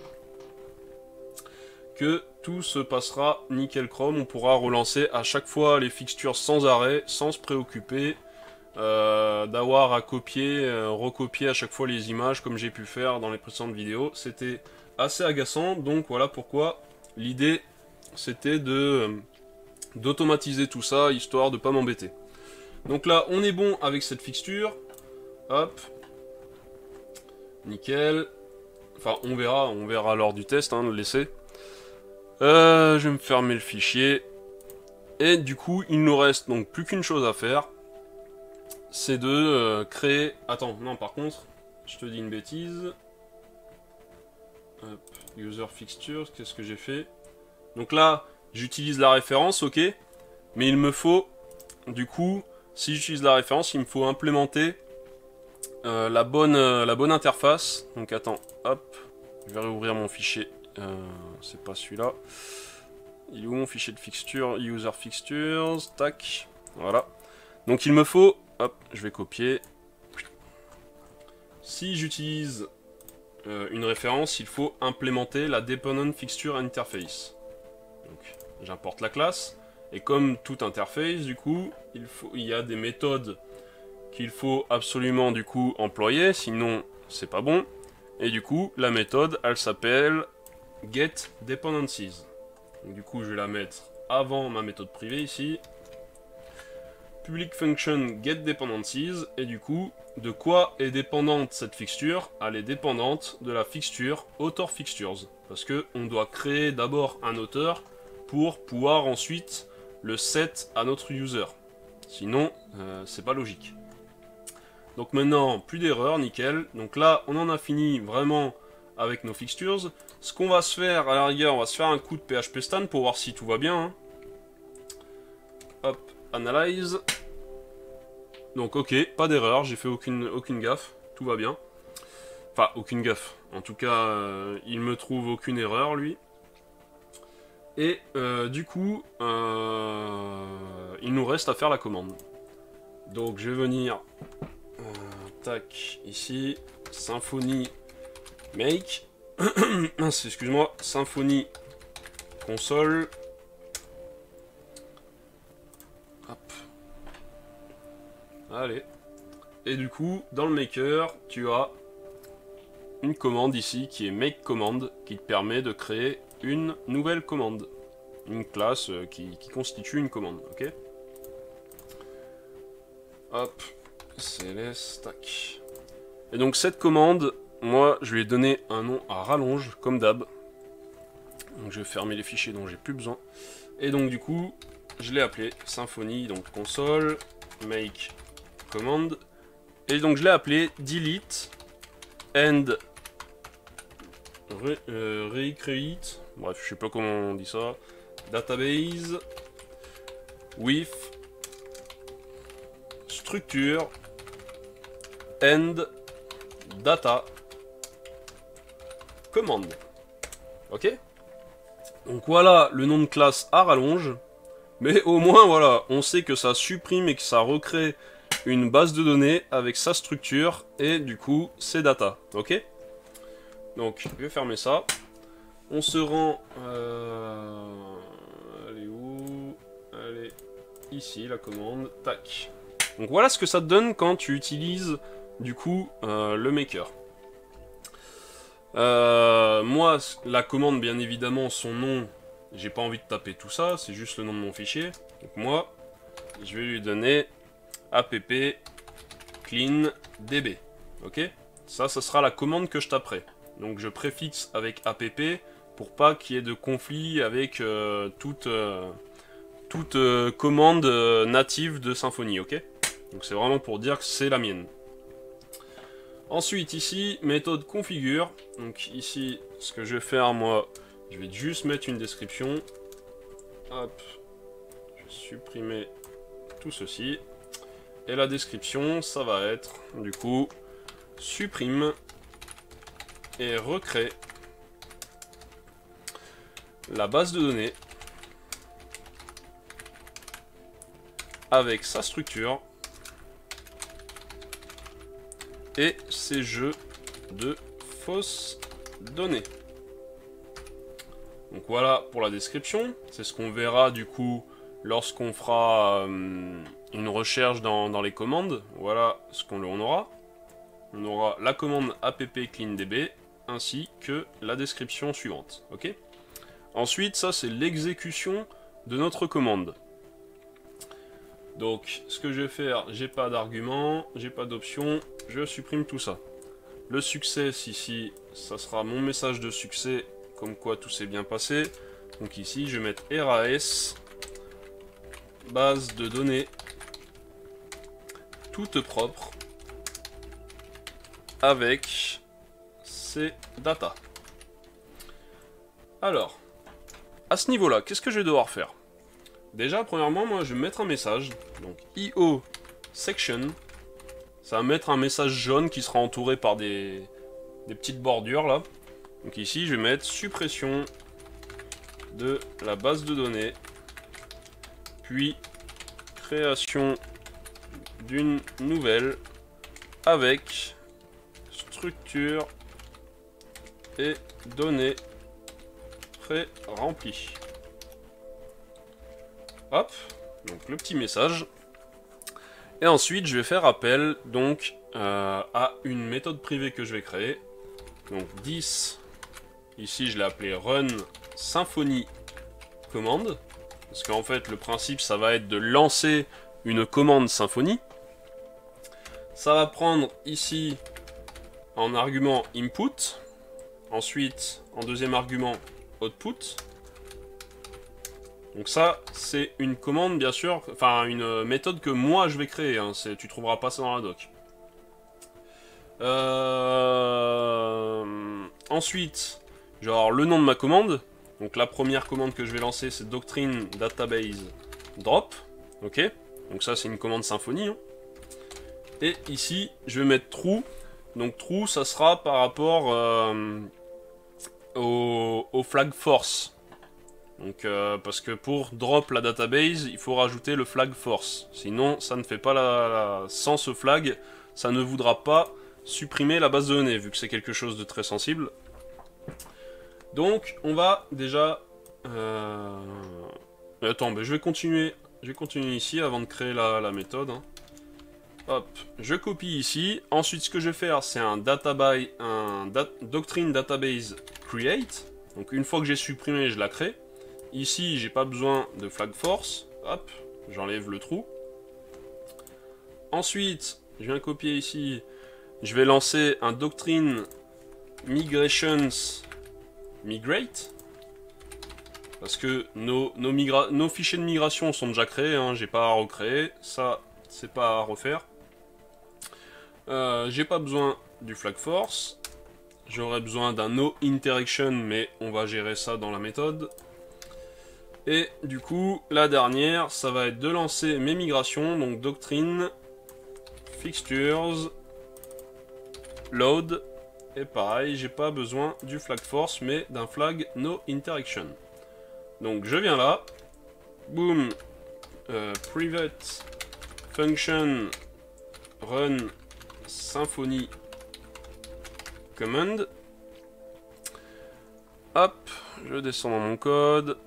que tout se passera nickel chrome. On pourra relancer à chaque fois les fixtures sans arrêt, sans se préoccuper d'avoir à copier, recopier à chaque fois les images, comme j'ai pu faire dans les précédentes vidéos. C'était assez agaçant, donc voilà pourquoi l'idée c'était d'automatiser tout ça, histoire de pas m'embêter. Donc là, on est bon avec cette fixture. Hop. Nickel. Enfin, on verra lors du test, hein, le laisser. Je vais me fermer le fichier. Et du coup, il nous reste donc plus qu'une chose à faire. C'est de créer... Attends, non, par contre, je te dis une bêtise. Hop, user fixtures, qu'est-ce que j'ai fait? Donc là, j'utilise la référence, ok. Mais il me faut, du coup, si j'utilise la référence, il me faut implémenter la bonne interface. Donc attends, hop, je vais réouvrir mon fichier. C'est pas celui-là. Il est où mon fichier de fixture? User fixtures, tac, voilà. Donc il me faut, hop, je vais copier. Si j'utilise une référence, il faut implémenter la Dependent Fixture Interface. Donc j'importe la classe, et comme toute interface, du coup, il y a des méthodes qu'il faut absolument du coup employer, sinon c'est pas bon. Et du coup, la méthode, elle s'appelle getDependencies. Donc, du coup, je vais la mettre avant ma méthode privée ici. Public function getDependencies, et du coup, de quoi est dépendante cette fixture? Elle est dépendante de la fixture authorFixtures, parce que on doit créer d'abord un auteur pour pouvoir ensuite le set à notre user. Sinon, c'est pas logique. Donc maintenant, plus d'erreurs, nickel. Donc là, on en a fini vraiment avec nos fixtures. Ce qu'on va se faire, à la rigueur, on va se faire un coup de phpStan pour voir si tout va bien. Hein. Hop, analyse. Donc ok, pas d'erreur, j'ai fait aucune gaffe, tout va bien. Enfin, aucune gaffe. En tout cas, il me trouve aucune erreur, lui. Et du coup, il nous reste à faire la commande. Donc je vais venir, tac, ici, Symfony make, excuse-moi, Symfony console. Hop. Allez. Et du coup, dans le maker, tu as une commande ici qui est make command, qui te permet de créer une nouvelle commande. Une classe qui constitue une commande, ok? Hop, CLS, tac. Et donc cette commande, moi je lui ai donné un nom à rallonge, comme d'hab. Donc je vais fermer les fichiers dont j'ai plus besoin. Et donc du coup, je l'ai appelé Symfony, donc console, make command. Et donc je l'ai appelé delete and recreate, bref, je sais pas comment on dit ça, database with structure and data command. Ok? Donc voilà le nom de classe à rallonge, mais au moins voilà, on sait que ça supprime et que ça recrée une base de données avec sa structure et du coup ses data. Ok? Donc je vais fermer ça. On se rend... elle est où? Elle est ici la commande. Tac. Donc voilà ce que ça te donne quand tu utilises du coup le maker. Moi, la commande, bien évidemment, son nom, j'ai pas envie de taper tout ça, c'est juste le nom de mon fichier. Donc moi, je vais lui donner app clean db. Ok? Ça sera la commande que je taperai. Donc je préfixe avec app pour pas qu'il y ait de conflit avec toute commande native de Symfony, ok? Donc c'est vraiment pour dire que c'est la mienne. Ensuite ici, méthode configure. Donc ici, ce que je vais faire moi, je vais juste mettre une description. Hop, je vais supprimer tout ceci. Et la description, ça va être, du coup, supprime et recrée la base de données avec sa structure et ses jeux de fausses données. Donc voilà pour la description, c'est ce qu'on verra du coup lorsqu'on fera une recherche dans les commandes. Voilà ce qu'on aura. On aura la commande app cleandb ainsi que la description suivante. Ok. Ensuite, ça c'est l'exécution de notre commande. Donc, ce que je vais faire, j'ai pas d'argument, j'ai pas d'option, je supprime tout ça. Le succès ici, ça sera mon message de succès, comme quoi tout s'est bien passé. Donc ici, je vais mettre RAS, base de données, toute propre, avec ces data. Alors, à ce niveau-là, qu'est-ce que je vais devoir faire? Déjà, premièrement, moi, je vais mettre un message. Donc, IO section. Ça va mettre un message jaune qui sera entouré par des petites bordures, là. Donc ici, je vais mettre suppression de la base de données. Puis, création d'une nouvelle avec structure et données pré-remplies. Hop, donc le petit message. Et ensuite, je vais faire appel donc à une méthode privée que je vais créer. Donc 10, ici je l'ai appelé run Symfony commande. Parce qu'en fait, le principe, ça va être de lancer une commande Symfony. Ça va prendre ici en argument input. Ensuite, en deuxième argument, output. Donc ça, c'est une commande, bien sûr, enfin une méthode que moi je vais créer, hein, tu trouveras pas ça dans la doc. Ensuite, genre le nom de ma commande. Donc la première commande que je vais lancer, c'est doctrine database drop. Ok, donc ça c'est une commande Symfony. Hein. Et ici, je vais mettre true. Donc true, ça sera par rapport au flag force. Donc, parce que pour drop la database, il faut rajouter le flag force. Sinon, ça ne fait pas sans ce flag, ça ne voudra pas supprimer la base de données, vu que c'est quelque chose de très sensible. Donc, on va déjà... Attends, je vais continuer ici avant de créer la méthode. Hein. Hop, je copie ici. Ensuite, ce que je vais faire, c'est un doctrine database create. Donc, une fois que j'ai supprimé, je la crée. Ici, j'ai pas besoin de flag force. Hop, j'enlève le trou. Ensuite, je viens copier ici. Je vais lancer un doctrine migrations migrate. Parce que nos fichiers de migration sont déjà créés. Hein, j'ai pas à recréer. Ça, c'est pas à refaire. J'ai pas besoin du flag force. J'aurais besoin d'un no interaction, mais on va gérer ça dans la méthode. Et du coup, la dernière, ça va être de lancer mes migrations, donc doctrine, fixtures, load, et pareil, j'ai pas besoin du flag force, mais d'un flag no interaction. Donc je viens là, boom, private function run Symfony command, hop, je descends dans mon code.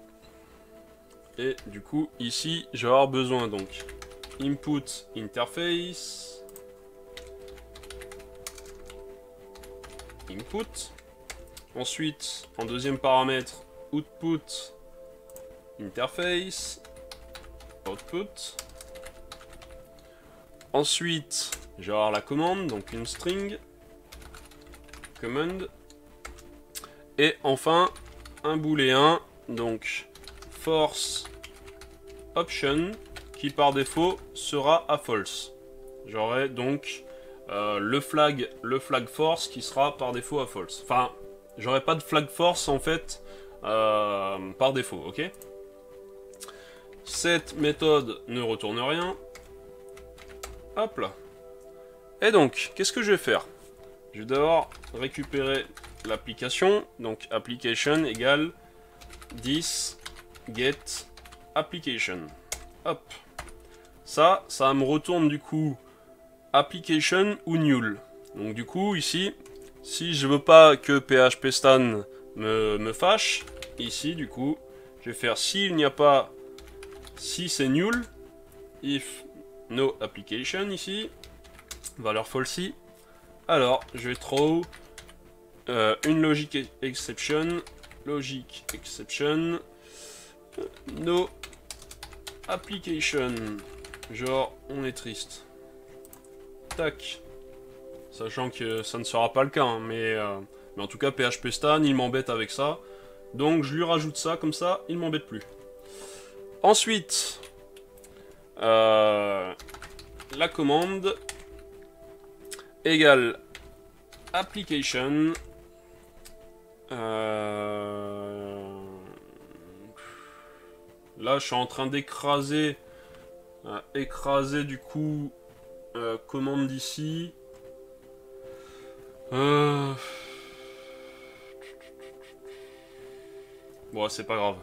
Et du coup, ici, je vais avoir besoin donc input interface, input. Ensuite, en deuxième paramètre, output interface, output. Ensuite, je vais avoir la commande, donc une string, command, Et enfin, un booléen, donc force option, qui par défaut sera à false. J'aurai donc le flag force qui sera par défaut à false. Enfin, j'aurai pas de flag force en fait par défaut, ok? Cette méthode ne retourne rien. Hop là. Et donc, qu'est-ce que je vais faire? Je vais d'abord récupérer l'application. Donc, application égale this get application. Hop. Ça me retourne du coup application ou null. Donc du coup, ici, si je veux pas que phpStan me fâche, ici, du coup, je vais faire s'il n'y a pas, si c'est nul, if no application, ici, valeur falsy, alors je vais throw une logic exception, no application, genre on est triste. Tac. Sachant que ça ne sera pas le cas, hein, mais en tout cas phpStan il m'embête avec ça, donc je lui rajoute ça, comme ça il m'embête plus. Ensuite, la commande égale application là je suis en train d'écraser du coup commande d'ici. Bon, c'est pas grave.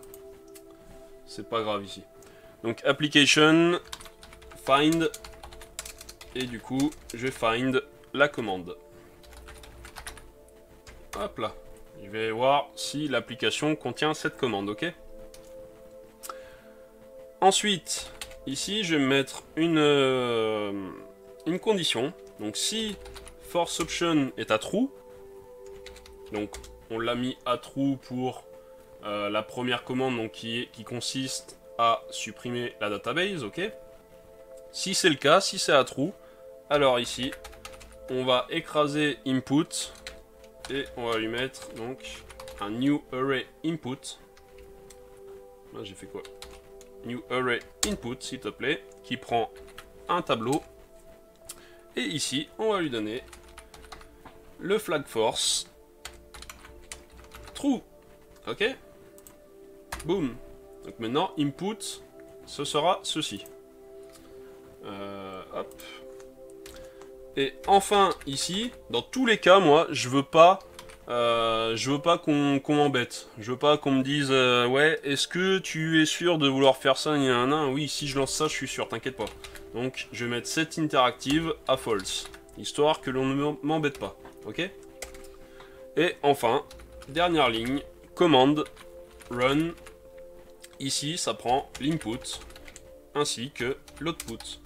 C'est pas grave ici. Donc application find, et du coup je vais find la commande. Hop là. Je vais voir si l'application contient cette commande, ok? Ensuite, ici je vais mettre une condition. Donc si force option est à true, donc on l'a mis à true pour la première commande, donc qui consiste à supprimer la database, ok? Si c'est le cas, si c'est à true, alors ici on va écraser input et on va lui mettre donc un new array input. Là j'ai fait quoi? New array input, s'il te plaît, qui prend un tableau. Et ici on va lui donner le flag force true, ok? Boom. Donc maintenant input ce sera ceci. Hop. Et enfin ici, dans tous les cas, moi je veux pas qu'on m'embête. Je veux pas qu'on me dise ouais, est-ce que tu es sûr de vouloir faire ça? Oui, si je lance ça, je suis sûr, t'inquiète pas. Donc je vais mettre cette interactive à false, histoire que l'on ne m'embête pas, ok? Et enfin, dernière ligne, commande run. Ici, ça prend l'input ainsi que l'output.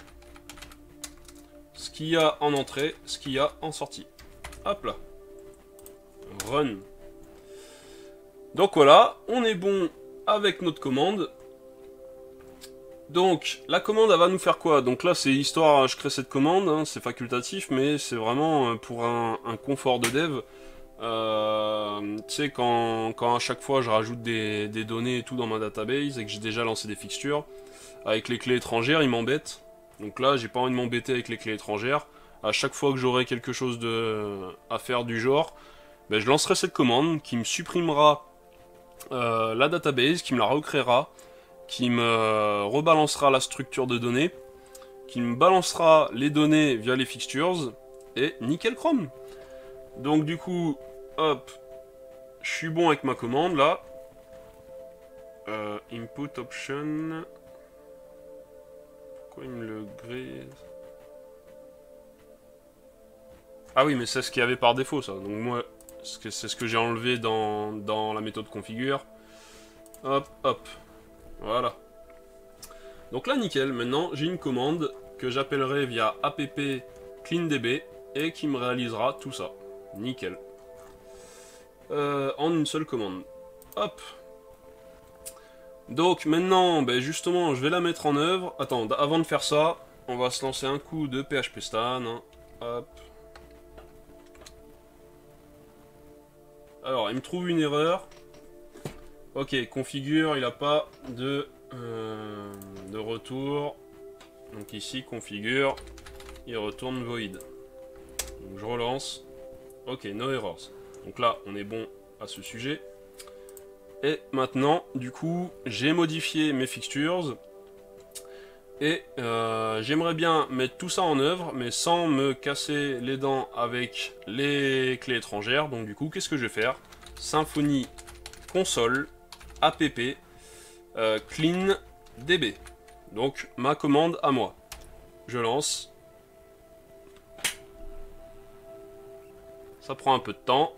Ce qu'il y a en entrée, ce qu'il y a en sortie. Hop là. Run. Donc voilà, on est bon avec notre commande. Donc, la commande, elle va nous faire quoi? Donc là, c'est histoire, je crée cette commande, hein, c'est facultatif, mais c'est vraiment pour un confort de dev. Tu sais, quand à chaque fois je rajoute des données et tout dans ma database et que j'ai déjà lancé des fixtures, avec les clés étrangères, ils m'embêtent. Donc là, j'ai pas envie de m'embêter avec les clés étrangères. À chaque fois que j'aurai quelque chose à faire du genre, ben, je lancerai cette commande qui me supprimera la database, qui me la recréera, qui me rebalancera la structure de données, qui me balancera les données via les fixtures, et nickel chrome. Donc du coup, hop, je suis bon avec ma commande là. Input option. Pourquoi il me le grise? Ah oui, mais c'est ce qu'il y avait par défaut ça. Donc moi, c'est ce que j'ai enlevé dans la méthode configure. Hop, hop. Voilà. Donc là, nickel. Maintenant, j'ai une commande que j'appellerai via app cleandb et qui me réalisera tout ça. Nickel. En une seule commande. Hop. Donc maintenant, ben justement, je vais la mettre en œuvre. Attends, avant de faire ça, on va se lancer un coup de phpStan. Hein. Hop. Alors, il me trouve une erreur. Ok, configure, il n'a pas de retour. Donc ici, configure, il retourne void. Donc je relance. Ok, no errors. Donc là, on est bon à ce sujet. Et maintenant, du coup, j'ai modifié mes fixtures. Et j'aimerais bien mettre tout ça en œuvre, mais sans me casser les dents avec les clés étrangères. Donc du coup, qu'est-ce que je vais faire? Symfony console app clean db. Donc ma commande à moi. Je lance. Ça prend un peu de temps.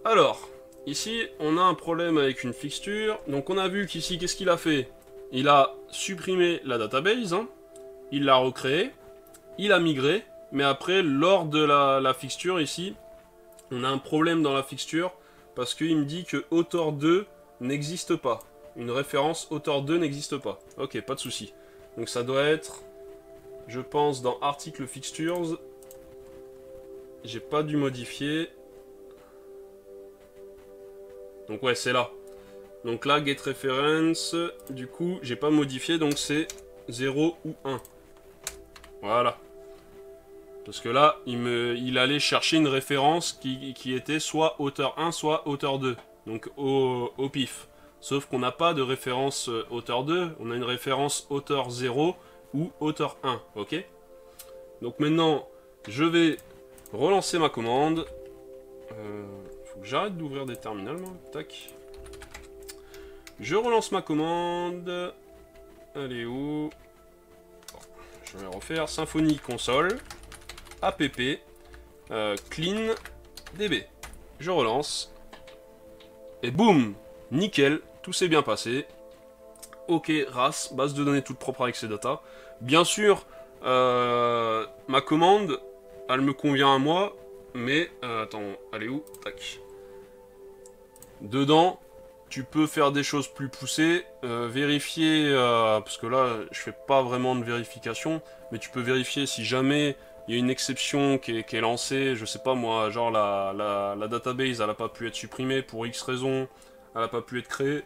Alors, ici, on a un problème avec une fixture. Donc on a vu qu'ici, qu'est-ce qu'il a fait? Il a supprimé la database, hein. Il l'a recréée, il a migré, mais après, lors de la fixture ici, on a un problème dans la fixture, parce qu'il me dit que author 2 n'existe pas. Une référence author 2 n'existe pas. Ok, pas de souci. Donc ça doit être, je pense, dans article fixtures. J'ai pas dû modifier. Donc ouais, c'est là. Donc là, get reference, du coup, j'ai pas modifié, donc c'est 0 ou 1. Voilà. Parce que là, il allait chercher une référence qui était soit auteur 1, soit auteur 2. Donc au pif. Sauf qu'on n'a pas de référence auteur 2, on a une référence auteur 0 ou auteur 1, ok? Donc maintenant, je vais relancer ma commande. Faut que j'arrête d'ouvrir des terminals, moi. Tac. Je relance ma commande. Elle est où? Je vais refaire Symfony console app clean db. Je relance. Et boum, nickel, tout s'est bien passé. Ok, RAS, base de données toute propre avec ses datas. Bien sûr, ma commande, elle me convient à moi, mais attends, elle est où? Tac. Dedans, tu peux faire des choses plus poussées, vérifier, parce que là, je fais pas vraiment de vérification, mais tu peux vérifier si jamais il y a une exception qui est lancée, je sais pas moi, genre la database, elle n'a pas pu être supprimée pour X raison, elle n'a pas pu être créée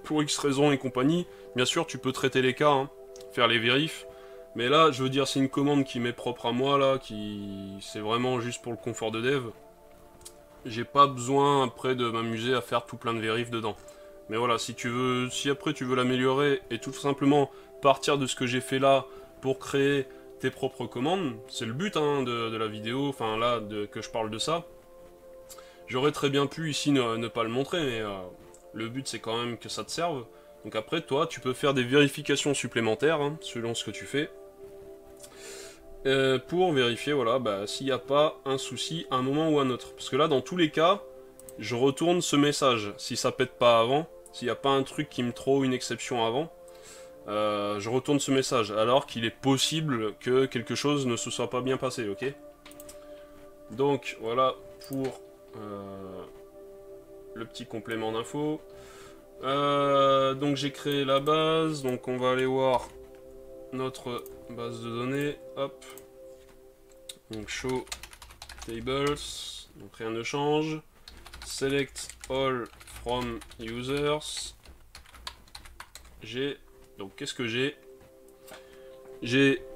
pour X raison et compagnie. Bien sûr, tu peux traiter les cas, hein, faire les vérifs, mais là, je veux dire, c'est une commande qui m'est propre à moi, là, c'est vraiment juste pour le confort de dev. J'ai pas besoin après de m'amuser à faire tout plein de vérifs dedans. Mais voilà, si après tu veux l'améliorer et tout simplement partir de ce que j'ai fait là pour créer tes propres commandes, c'est le but hein, de la vidéo, enfin là, que je parle de ça. J'aurais très bien pu ici ne pas le montrer, mais le but c'est quand même que ça te serve. Donc après, toi, tu peux faire des vérifications supplémentaires, hein, selon ce que tu fais. Pour vérifier, voilà, bah, s'il n'y a pas un souci à un moment ou à un autre. Parce que là, dans tous les cas, je retourne ce message. Si ça pète pas avant, s'il n'y a pas un truc qui me throw une exception avant, je retourne ce message. Alors qu'il est possible que quelque chose ne se soit pas bien passé, ok? Donc, voilà pour le petit complément d'info. Donc, j'ai créé la base. Donc, on va aller voir notre base de données, hop, donc show tables, donc rien ne change, select all from users, donc qu'est-ce que j'ai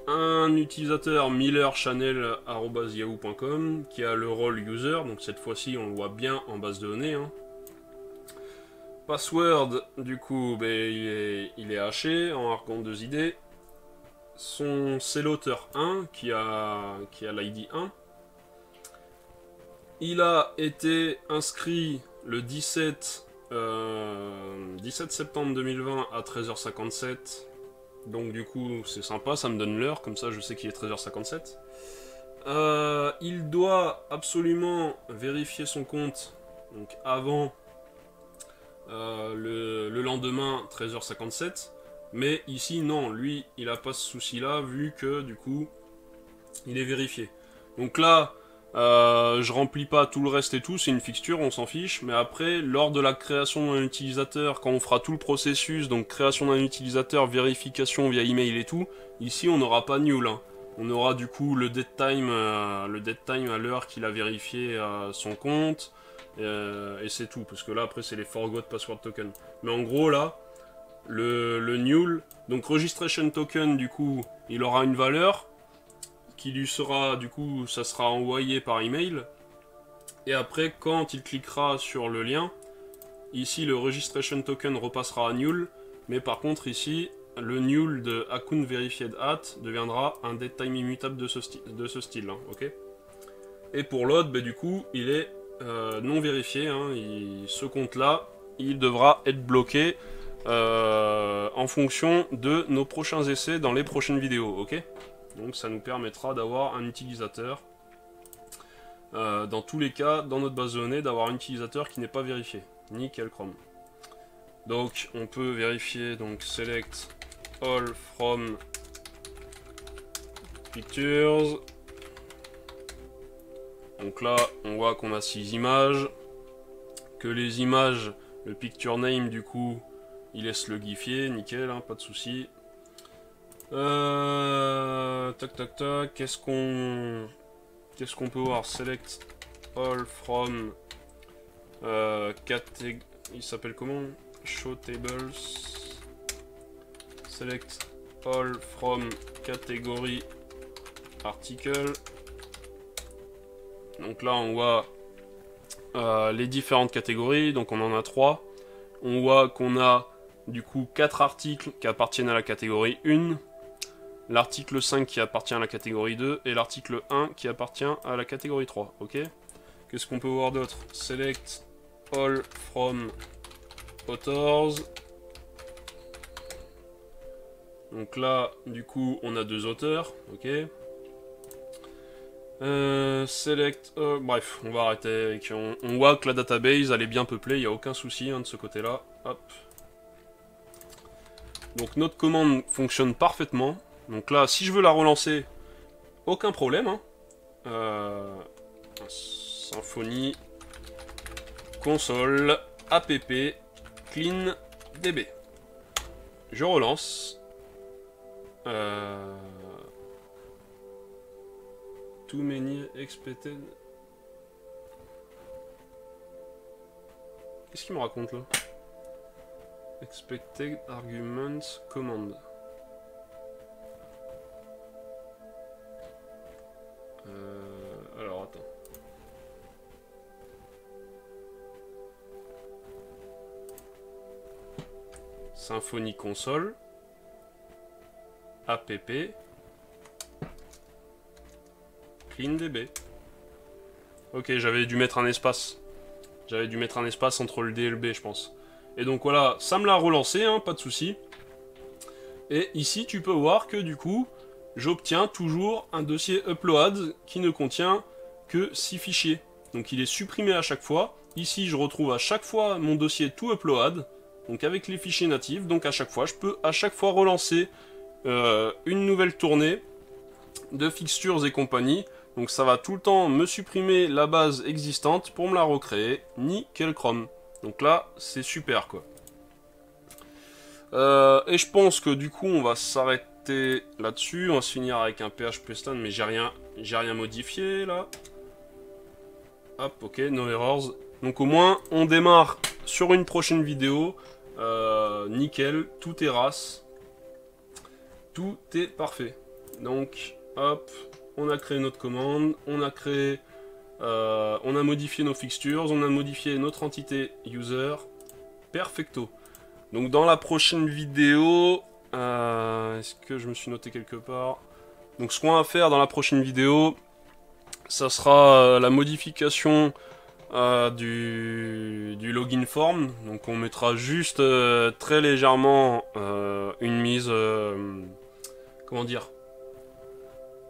un utilisateur millerchannel@yahoo.com qui a le rôle user, donc cette fois-ci on le voit bien en base de données, hein. Password, du coup, ben, il est haché en arguant 2 ID. C'est l'auteur 1 qui a l'ID 1. Il a été inscrit le 17 septembre 2020 à 13h57. Donc du coup c'est sympa, ça me donne l'heure, comme ça je sais qu'il est 13h57. Il doit absolument vérifier son compte donc avant le lendemain 13h57. Mais ici, non, lui, il n'a pas ce souci-là, vu que, du coup, il est vérifié. Donc là, je remplis pas tout le reste et tout, c'est une fixture, on s'en fiche. Mais après, lors de la création d'un utilisateur, quand on fera tout le processus, donc création d'un utilisateur, vérification via email et tout, ici, on n'aura pas nul, hein. On aura du coup le dead time à l'heure qu'il a vérifié son compte, et c'est tout, parce que là après c'est les forgot password token. Mais en gros là, le null, donc registration token du coup, il aura une valeur qui lui sera, du coup ça sera envoyé par email, et après quand il cliquera sur le lien, ici le registration token repassera à null, mais par contre ici, le null de account verified at deviendra un datetime immutable de ce style, hein, ok. Et pour l'autre, bah, du coup, il est non vérifié, hein, ce compte-là, il devra être bloqué en fonction de nos prochains essais dans les prochaines vidéos, ok. Donc ça nous permettra d'avoir un utilisateur, dans tous les cas, dans notre base de données, d'avoir un utilisateur qui n'est pas vérifié. Nickel Chrome. Donc on peut vérifier, donc select all from pictures. Donc là on voit qu'on a 6 images, que les images, le picture name du coup il laisse le gifier, nickel, hein, pas de souci. Tac tac tac, qu'est-ce qu'on peut voir? Select all from il s'appelle comment? Show tables. Select all from category article. Donc là on voit les différentes catégories, donc on en a 3. On voit qu'on a du coup 4 articles qui appartiennent à la catégorie 1, l'article 5 qui appartient à la catégorie 2 et l'article 1 qui appartient à la catégorie 3, ok. Qu'est-ce qu'on peut voir d'autre? Select all from authors. Donc là, du coup, on a 2 auteurs, ok. Select, bref, on va arrêter. On voit que la database, elle est bien peuplée, il n'y a aucun souci hein, de ce côté-là. Hop. Donc notre commande fonctionne parfaitement. Donc là, si je veux la relancer, aucun problème. Hein. Symfony console app clean db. Je relance. Too many expected. Qu'est-ce qu'il me raconte là? Expected arguments command. Alors attends. Symfony console app cleandb. Ok, j'avais dû mettre un espace. J'avais dû mettre un espace entre le D et le B, je pense. Et donc voilà, ça me l'a relancé, hein, pas de souci. Et ici, tu peux voir que du coup, j'obtiens toujours un dossier upload qui ne contient que 6 fichiers. Donc il est supprimé à chaque fois. Ici, je retrouve à chaque fois mon dossier tout upload, donc avec les fichiers natifs. Donc à chaque fois, je peux à chaque fois relancer une nouvelle tournée de fixtures et compagnie. Donc ça va tout le temps me supprimer la base existante pour me la recréer. Nickel Chrome. Donc là, c'est super quoi. Et je pense que du coup, on va s'arrêter là-dessus. On va se finir avec un PHP stand, mais j'ai rien modifié là. Hop, ok, no errors. Donc au moins, on démarre sur une prochaine vidéo. Nickel, tout est race. Tout est parfait. Donc, hop, on a créé notre commande, on a créé, on a modifié nos fixtures, on a modifié notre entité user, perfecto. Donc dans la prochaine vidéo, est-ce que je me suis noté quelque part? Donc ce qu'on va faire dans la prochaine vidéo, ça sera la modification du login form. Donc on mettra juste très légèrement une mise, comment dire,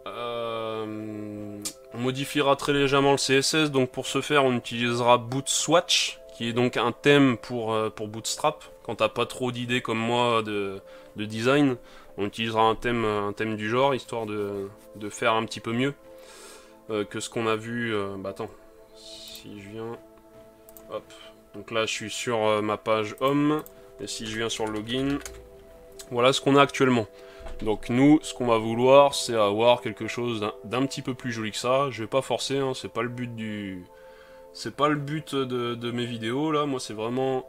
on modifiera très légèrement le CSS. Donc pour ce faire, on utilisera Bootswatch, qui est donc un thème pour Bootstrap. Quand t'as pas trop d'idées comme moi de design, on utilisera un thème du genre, histoire de faire un petit peu mieux que ce qu'on a vu. Bah attends, si je viens, hop, donc là je suis sur ma page home, et si je viens sur le login, voilà ce qu'on a actuellement. Donc nous, ce qu'on va vouloir, c'est avoir quelque chose d'un petit peu plus joli que ça. Je vais pas forcer, hein, c'est pas le but c'est pas le but de mes vidéos là, moi c'est vraiment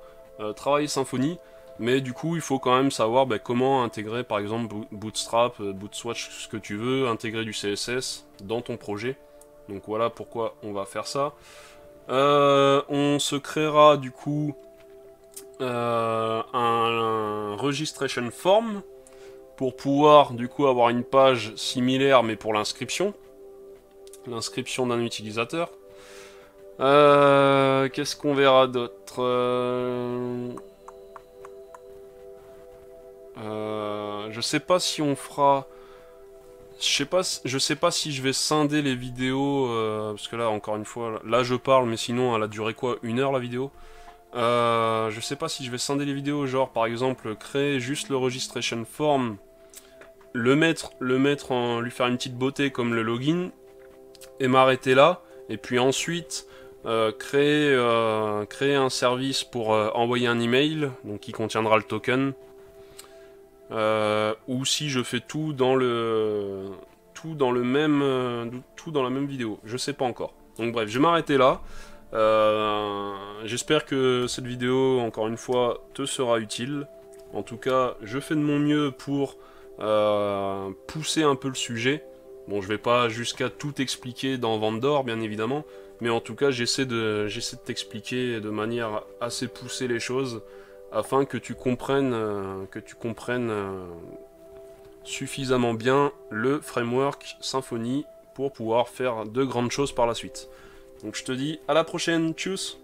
travailler Symfony, mais du coup il faut quand même savoir comment intégrer par exemple Bootstrap, Bootswatch, ce que tu veux, intégrer du CSS dans ton projet. Donc voilà pourquoi on va faire ça. On se créera du coup un registration form pour pouvoir du coup avoir une page similaire mais pour l'inscription d'un utilisateur. Qu'est-ce qu'on verra d'autre? Je sais pas si on fera... Je sais pas si je vais scinder les vidéos, parce que là, encore une fois, là je parle, mais sinon elle a duré quoi? 1 heure la vidéo? Je sais pas si je vais scinder les vidéos, genre par exemple créer juste le registration form, lui faire une petite beauté comme le login, et m'arrêter là, et puis ensuite créer un service pour envoyer un email, donc qui contiendra le token, ou si je fais tout dans la même vidéo, je sais pas encore. Donc bref, je vais m'arrêter là. J'espère que cette vidéo, encore une fois, te sera utile. En tout cas, je fais de mon mieux pour pousser un peu le sujet. Bon, je vais pas jusqu'à tout expliquer dans Vendor, bien évidemment, mais en tout cas, j'essaie de t'expliquer de manière assez poussée les choses, afin que tu comprennes, suffisamment bien le framework Symfony pour pouvoir faire de grandes choses par la suite. Donc je te dis à la prochaine, tchuss!